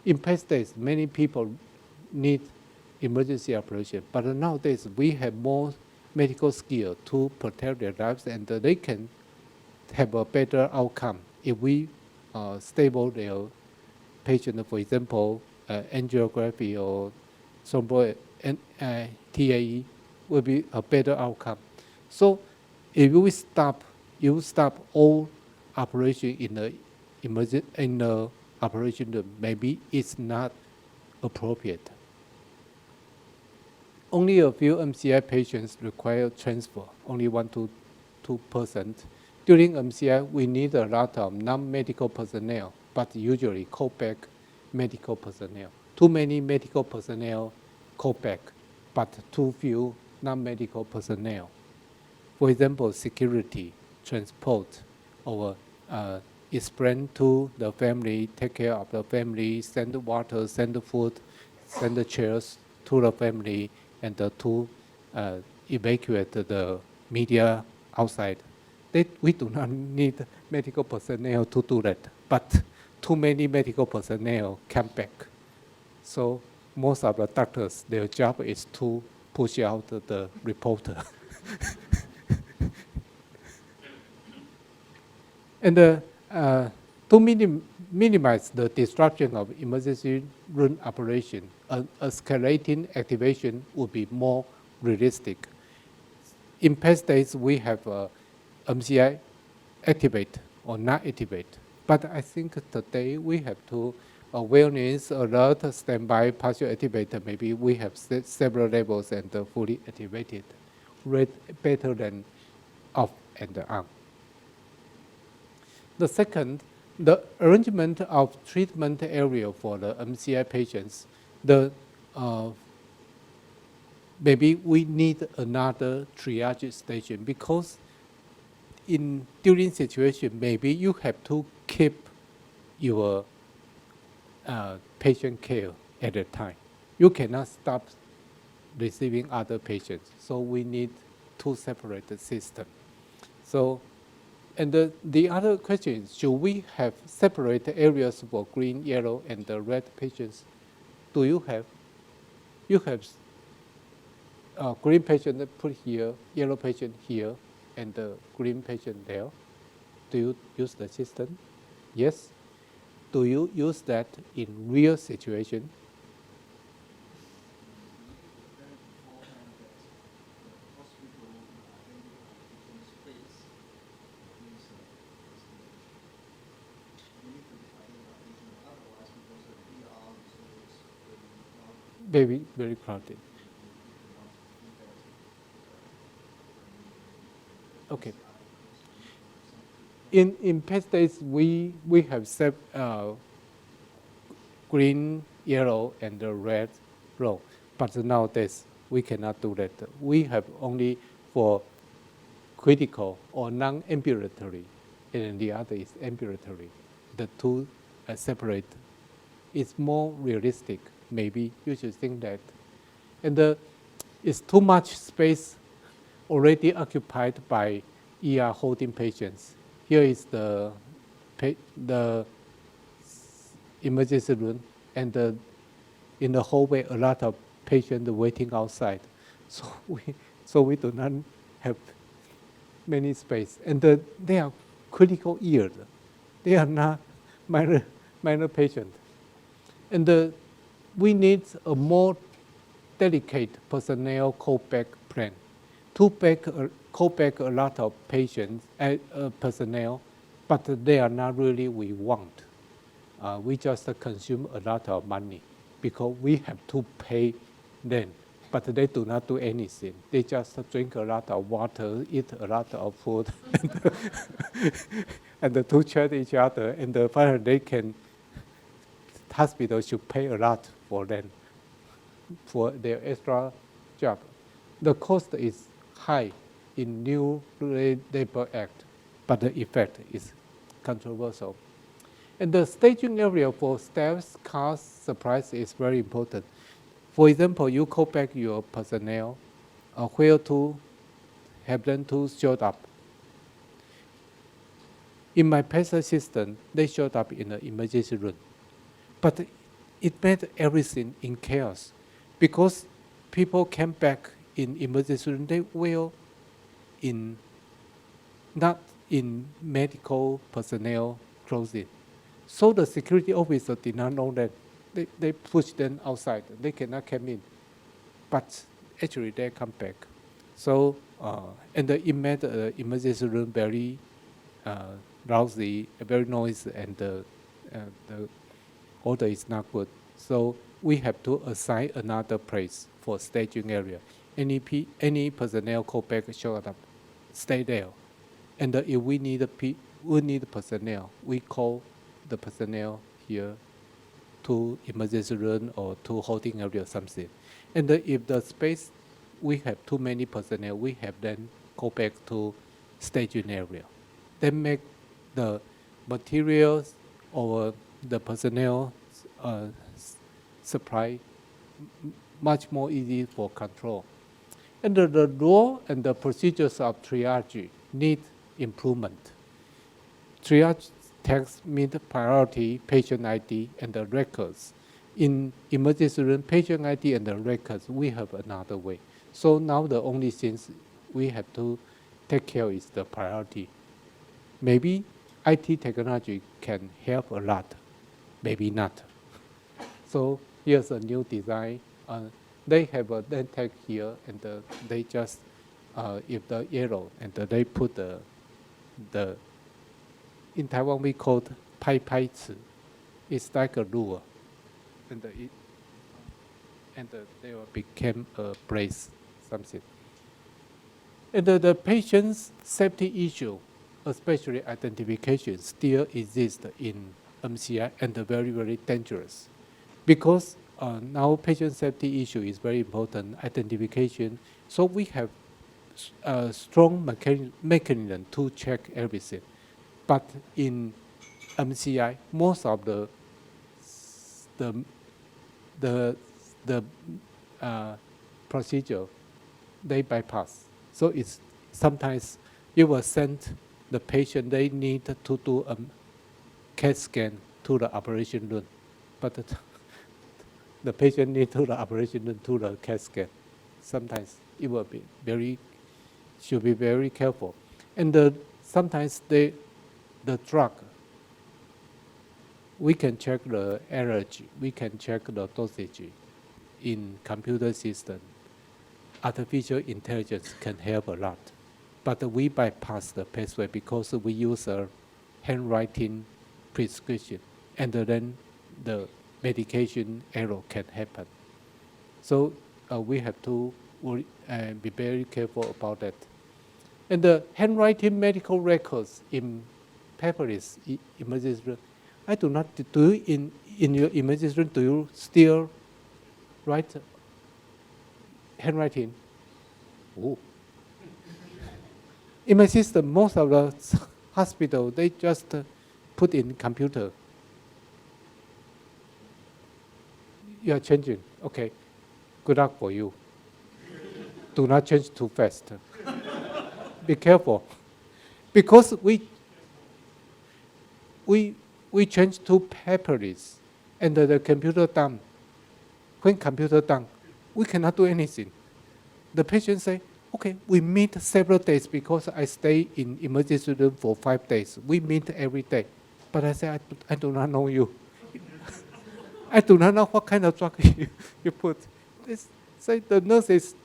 In past days, many people need emergency operation, but nowadays we have more medical skill to protect their lives, and they can have a better outcome if we stable their patient. For example, angiography or thrombo TAE will be a better outcome. So if you stop all operation in the operation room, maybe it's not appropriate. Only a few MCI patients require transfer, only 1 to 2%. During MCI, we need a lot of non-medical personnel, but usually call back medical personnel. Too many medical personnel call back, but too few non-medical personnel. For example, security, transport, or explain to the family, take care of the family, send water, send food, send the chairs to the family, and to evacuate the media outside. We do not need medical personnel to do that, but too many medical personnel come back. So most of the doctors, their job is to push out the reporter. And to minimize the disruption of emergency room operation, escalating activation would be more realistic. In past days, we have MCI activate or not activate. But I think today we have to awareness, alert, standby, partial activated. Maybe we have several levels and fully activated, better than off and on. The second, the arrangement of treatment area for the MCI patients. The maybe we need another triage station because during situation, maybe you have to keep your patient care at a time. You cannot stop receiving other patients. So we need two separate systems. So, and the other question is, should we have separate areas for green, yellow, and the red patients? Do you have? You have green patient put here, yellow patient here, and the green patient there. Do you use the system? Yes. Do you use that in real situation? Very, very crowded. Okay. In past days, we have set green, yellow, and the red row, but nowadays we cannot do that. We have only for critical or non-ambulatory, and the other is ambulatory. The two are separate. It's more realistic. Maybe you should think that, and it's too much space already occupied by ER holding patients. Here is the emergency room, and in the hallway, a lot of patients waiting outside. So we do not have many space, and they are critical ill. They are not minor patients, and we need a more delicate personnel callback plan to callback a lot of patients, personnel, but they are not really we want. We just consume a lot of money because we have to pay them, but they do not do anything. They just drink a lot of water, eat a lot of food, and to chat each other, and finally hospital should pay a lot for them, for their extra job. The cost is high in new Labor Act, but the effect is controversial. And the staging area for staff's cost supplies is very important. For example, you call back your personnel, where to have them to show up. In my past system, they showed up in the emergency room, but it made everything in chaos because people came back in emergency room. They were not in medical personnel clothing. So the security officer did not know that. They pushed them outside. They cannot come in. But actually they come back. So, and it made the emergency room very lousy, very noisy, and the order is not good. So we have to assign another place for staging area. Any personnel call back, show up, stay there. And if we need personnel, we call the personnel here to emergency room or to holding area or something. And if the space, we have too many personnel, we have then go back to staging area. Then make the materials or the personnel supply much more easy for control. And the law and the procedures of triage need improvement. Triage text means priority, patient ID, and the records. In emergency room, patient ID and the records, we have another way. So now the only things we have to take care is the priority. Maybe IT technology can help a lot, maybe not. So here's a new design. They have a then tag here, and they just, if the yellow, and they put the in Taiwan we call it pai pai ci. It's like a lure, and they became a brace, something. And the patient's safety issue, especially identification, still exists in MCI and very, very dangerous. Because now patient safety issue is very important, identification. So we have a strong mechanism to check everything. But in MCI, most of the procedure, they bypass. So it's sometimes you will send the patient, they need to do a CAT scan to the operation room, but the patient need to the operation room to the CAT scan. Sometimes it will be should be very careful. And sometimes the drug, we can check the allergy, we can check the dosage in computer system. Artificial intelligence can help a lot. But we bypass the pathway because we use a handwriting prescription, and then the medication error can happen. So we have to be very careful about that. And the handwriting medical records in paperless emergency room, I do not do in your emergency room. Do you still write handwriting? Oh. In my system, most of the hospital, they just put in computer. You are changing. Okay. Good luck for you. Do not change too fast. Be careful. Because we change to paperless, and the computer done. When computer done, we cannot do anything. The patient say, okay, we meet several days because I stay in emergency room for 5 days. We meet every day. But I say, I do not know you. I do not know what kind of drug you put. Say the nurses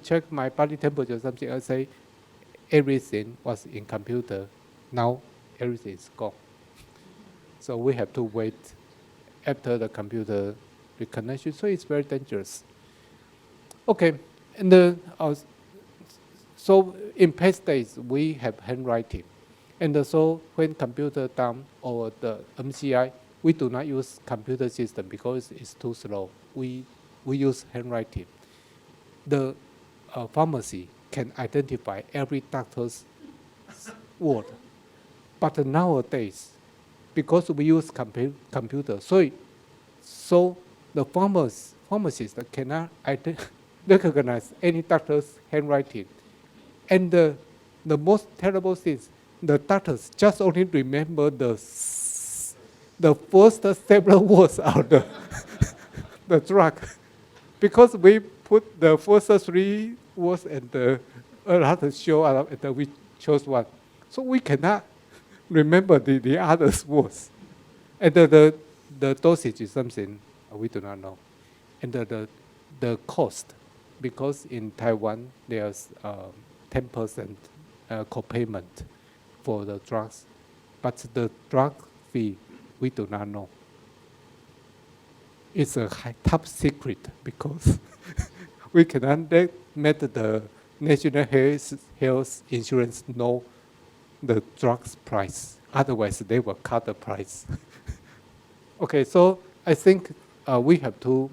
check my body temperature or something. I say, everything was in computer. Now everything is gone. So we have to wait after the computer reconnection. So it's very dangerous. Okay, and so in past days we have handwriting, and so when computer down or the MCI, we do not use computer system because it's too slow. We use handwriting. The pharmacy can identify every doctor's word, but nowadays, because we use computer, so the pharmacist cannot recognize any doctor's handwriting. And the most terrible thing, the doctors just only remember the first several words of the drug. Because we put the first 3 words and the other show up and we chose one. So we cannot remember the other words. And the dosage is something we do not know. And the cost, because in Taiwan there's 10% copayment for the drugs, but the drug fee we do not know. It's a top secret because we cannot let the National Health Insurance know the drugs price. Otherwise, they will cut the price. Okay, so I think we have to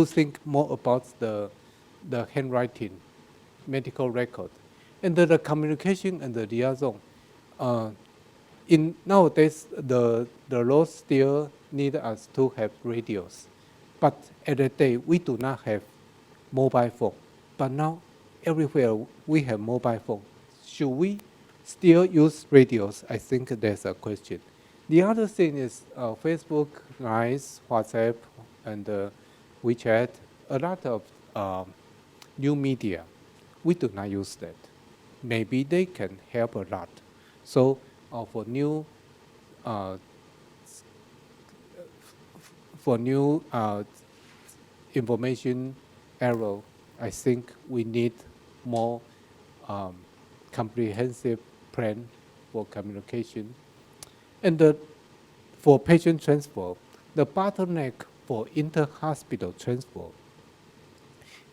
think more about the handwriting, medical record, and the communication and the liaison. In nowadays, the law still need us to have radios, but at the day we do not have mobile phone. But now everywhere we have mobile phone. Should we still use radios? I think there's a question. The other thing is Facebook, Line, WhatsApp, and WeChat. A lot of new media. We do not use that. Maybe they can help a lot. So for new information error, I think we need more comprehensive plan for communication. And for patient transfer, the bottleneck for inter-hospital transfer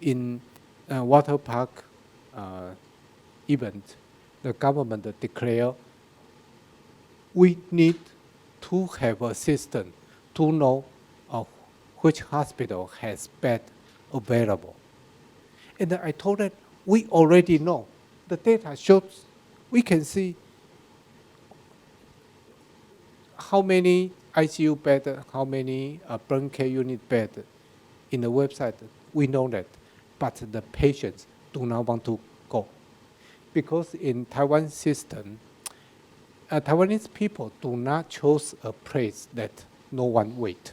in water park event, the government declared we need to have a system to know which hospital has bed available. And I told them, we already know. The data shows we can see how many ICU bed, how many burn care unit bed in the website. We know that, but the patients do not want to go. Because in Taiwan system, Taiwanese people do not choose a place that no one wait.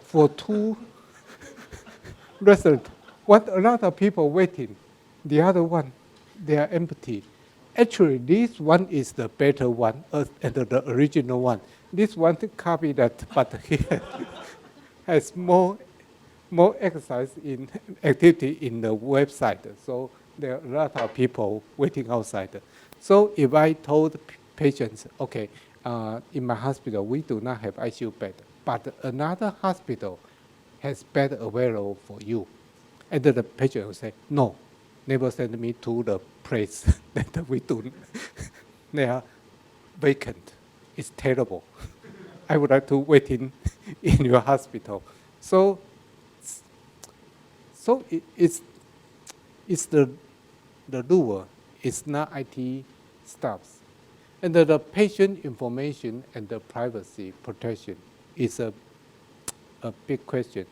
For 2 residents, a lot of people waiting. The other one, they are empty. Actually, this one is the better one and the original one. This one copy that, but here has more exercise in activity in the website. So there are a lot of people waiting outside. So if I told patients, okay, in my hospital we do not have ICU bed, but another hospital has bed available for you, and then the patient will say, no, never send me to the place that we do. They are vacant. It's terrible. I would like to wait in your hospital. So it's the lure. It's not IT stuffs. And the patient information and the privacy protection is a big question.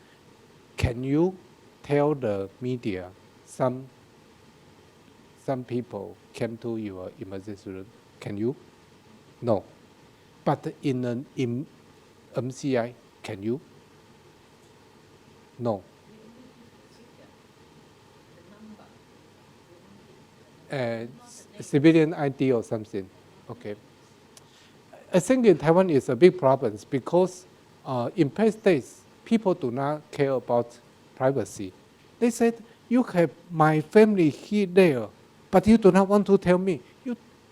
Can you tell the media some people came to your emergency room? Can you? No. But in MCI, can you? No. Civilian ID or something. Okay. I think in Taiwan it's a big problem because in past days, people do not care about privacy. They said, you have my family here there, but you do not want to tell me.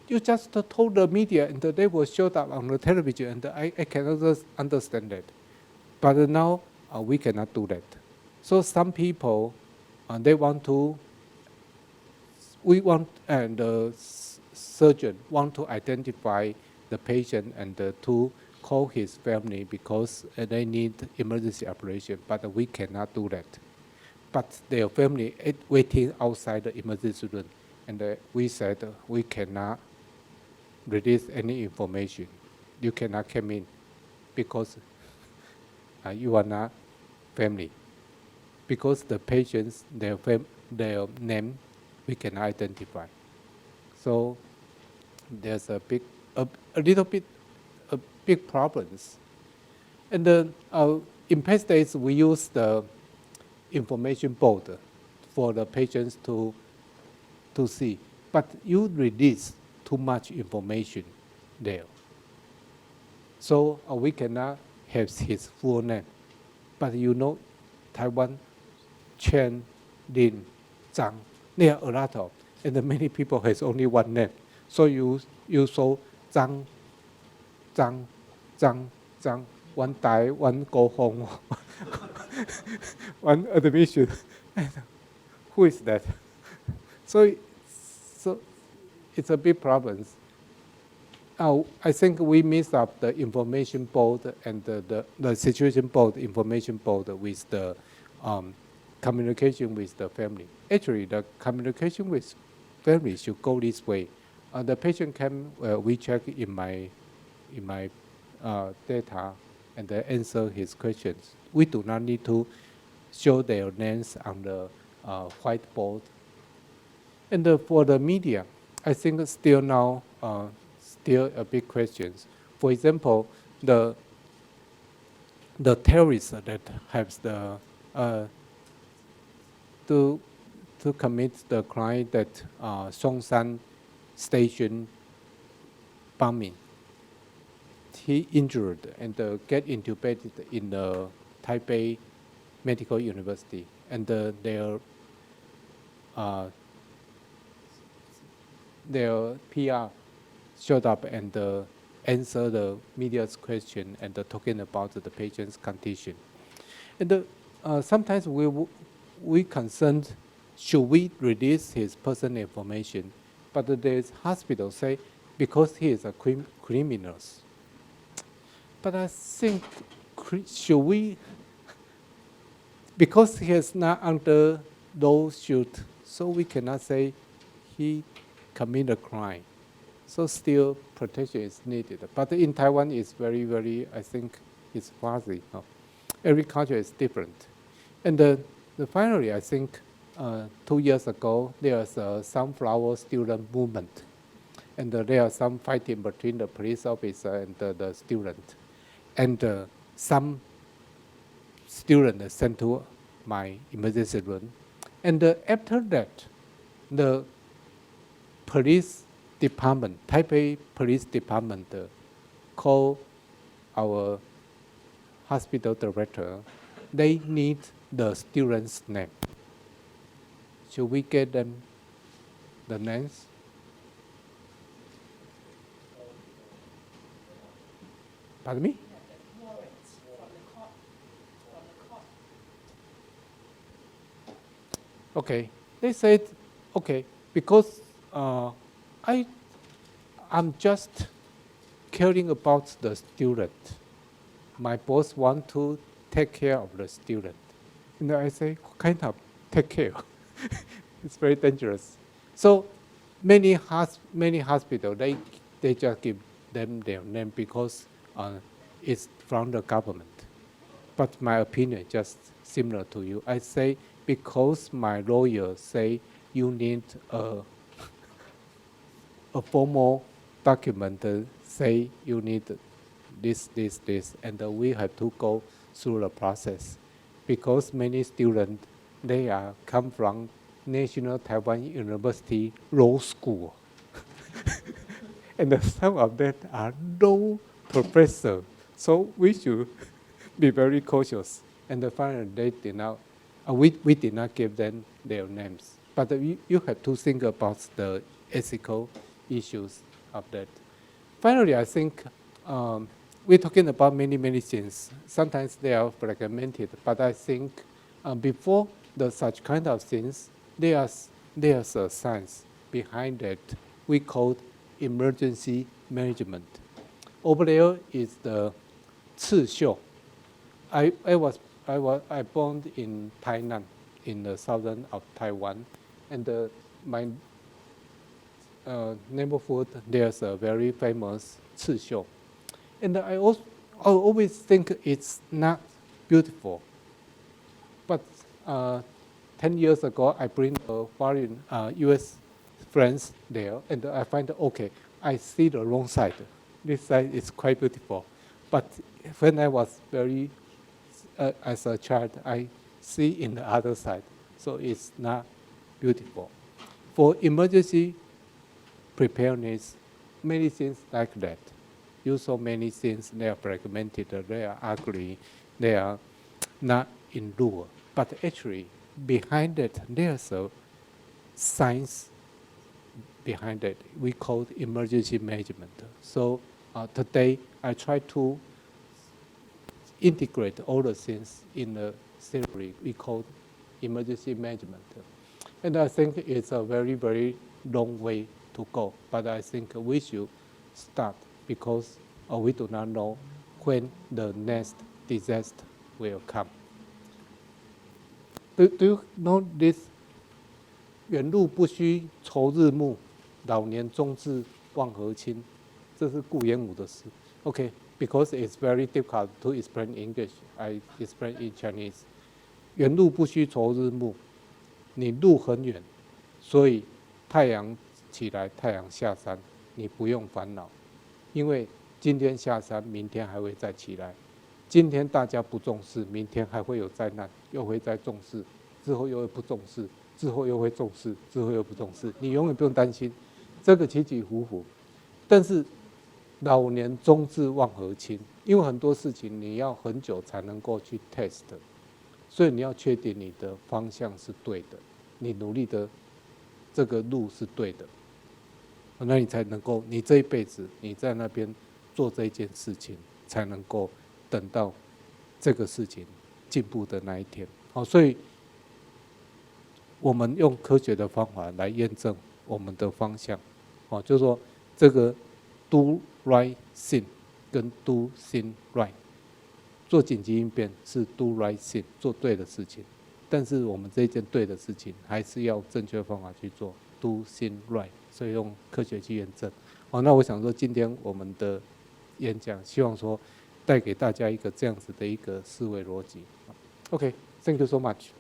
You just told the media and they will show up on the television, and I cannot understand that. But now we cannot do that. So some people, they want to, and the surgeon want to identify the patient and to call his family because they need emergency operation, but we cannot do that. But their family is waiting outside the emergency room, and we said we cannot release any information. You cannot come in because you are not family. Because the patients, their name, we can identify. So there's a big problems. And in past days, we use the information board for the patients to see. But you release too much information there. So we cannot have his full name. But you know, Taiwan, Chen, Lin, Zhang, there are a lot of, and many people has only one name. So you saw Zhang, one die, one go home, one admission. Who is that? So it's a big problem. I think we missed up the information board and the situation board, information board with the communication with the family. Actually, the communication with family should go this way. The patient can, we check in my data and answer his questions. We do not need to show their names on the whiteboard. And for the media, I think still now, still a big question. For example, the terrorists that have the to commit the crime that Songshan Station bombing. He injured and get intubated in the Taipei Medical University, and their PR showed up and answered the media's question and talking about the patient's condition. And sometimes we concerned, should we release his personal information? But the hospital say, because he is a criminal. But I think, should we, because he is not under those shoot, so we cannot say he committed a crime. So still protection is needed. But in Taiwan, it's very, very, I think, it's fuzzy. No? Every culture is different. And finally, I think 2 years ago, there's a sunflower student movement. And there are some fighting between the police officer and the student. And some students sent to my emergency room. And after that, the police department, Taipei Police Department, called our hospital director. They need the student's name. Should we get them the names? Pardon me? Okay, they said, okay, because I'm just caring about the student. My boss want to take care of the student. And I say, what kind of take care? It's very dangerous. So many hospitals, they just give them their name because it's from the government. But my opinion just similar to you. I say, because my lawyer say you need a formal document say you need this, and we have to go through the process. Because many students, they are come from National Taiwan University Law School. And some of them are law professors. So we should be very cautious. And finally, they did not, we did not give them their names. But you have to think about the ethical issues of that. Finally, I think we're talking about many things. Sometimes they are fragmented, but I think before such kind of things, there's a science behind that we call emergency management. Over there is the 刺绣. I born in Tainan, in the southern of Taiwan, and my neighborhood, there's a very famous 刺绣. And I always think it's not beautiful. But 10 years ago, I bring a foreign US friends there, and I find, okay, I see the wrong side. This side is quite beautiful. But when I was as a child, I see in the other side. So it's not beautiful. For emergency preparedness, many things like that. You saw many things, they are fragmented, they are ugly, they are not in rule. But actually, behind that, there's a science behind it. We call it emergency management. So today, I try to integrate all the things in the theory we call emergency management. And I think it's a very long way to go. But I think we should start because we do not know when the next disaster will come. Do you know this? 远路不须愁日暮，老年终至望河清。这是顾炎武的诗。Okay, because it's very difficult to explain English, I explain in Chinese. 远路不须愁日暮，你路很远，所以太阳起来，太阳下山，你不用烦恼，因为今天下山，明天还会再起来。今天大家不重视，明天还会有灾难，又会再重视，之后又会不重视，之后又会重视，之后又不重视。你永远不用担心，这个起起伏伏。但是老年终至望河清，因为很多事情你要很久才能够去 test， 所以你要确定你的方向是对的，你努力的这个路是对的，那你才能够，你这一辈子你在那边做这一件事情，才能够等到这个事情进步的那一天。好，所以我们用科学的方法来验证我们的方向。就是说这个 do right thing 跟 do thing right。做紧急应变是 do right thing， 做对的事情，但是我们这一件对的事情还是要正确方法去做 ，do thing right， 所以用科学去验证。好，那我想说今天我们的演讲，希望说带给大家一个这样子的一个思维逻辑。OK，Thank you so much。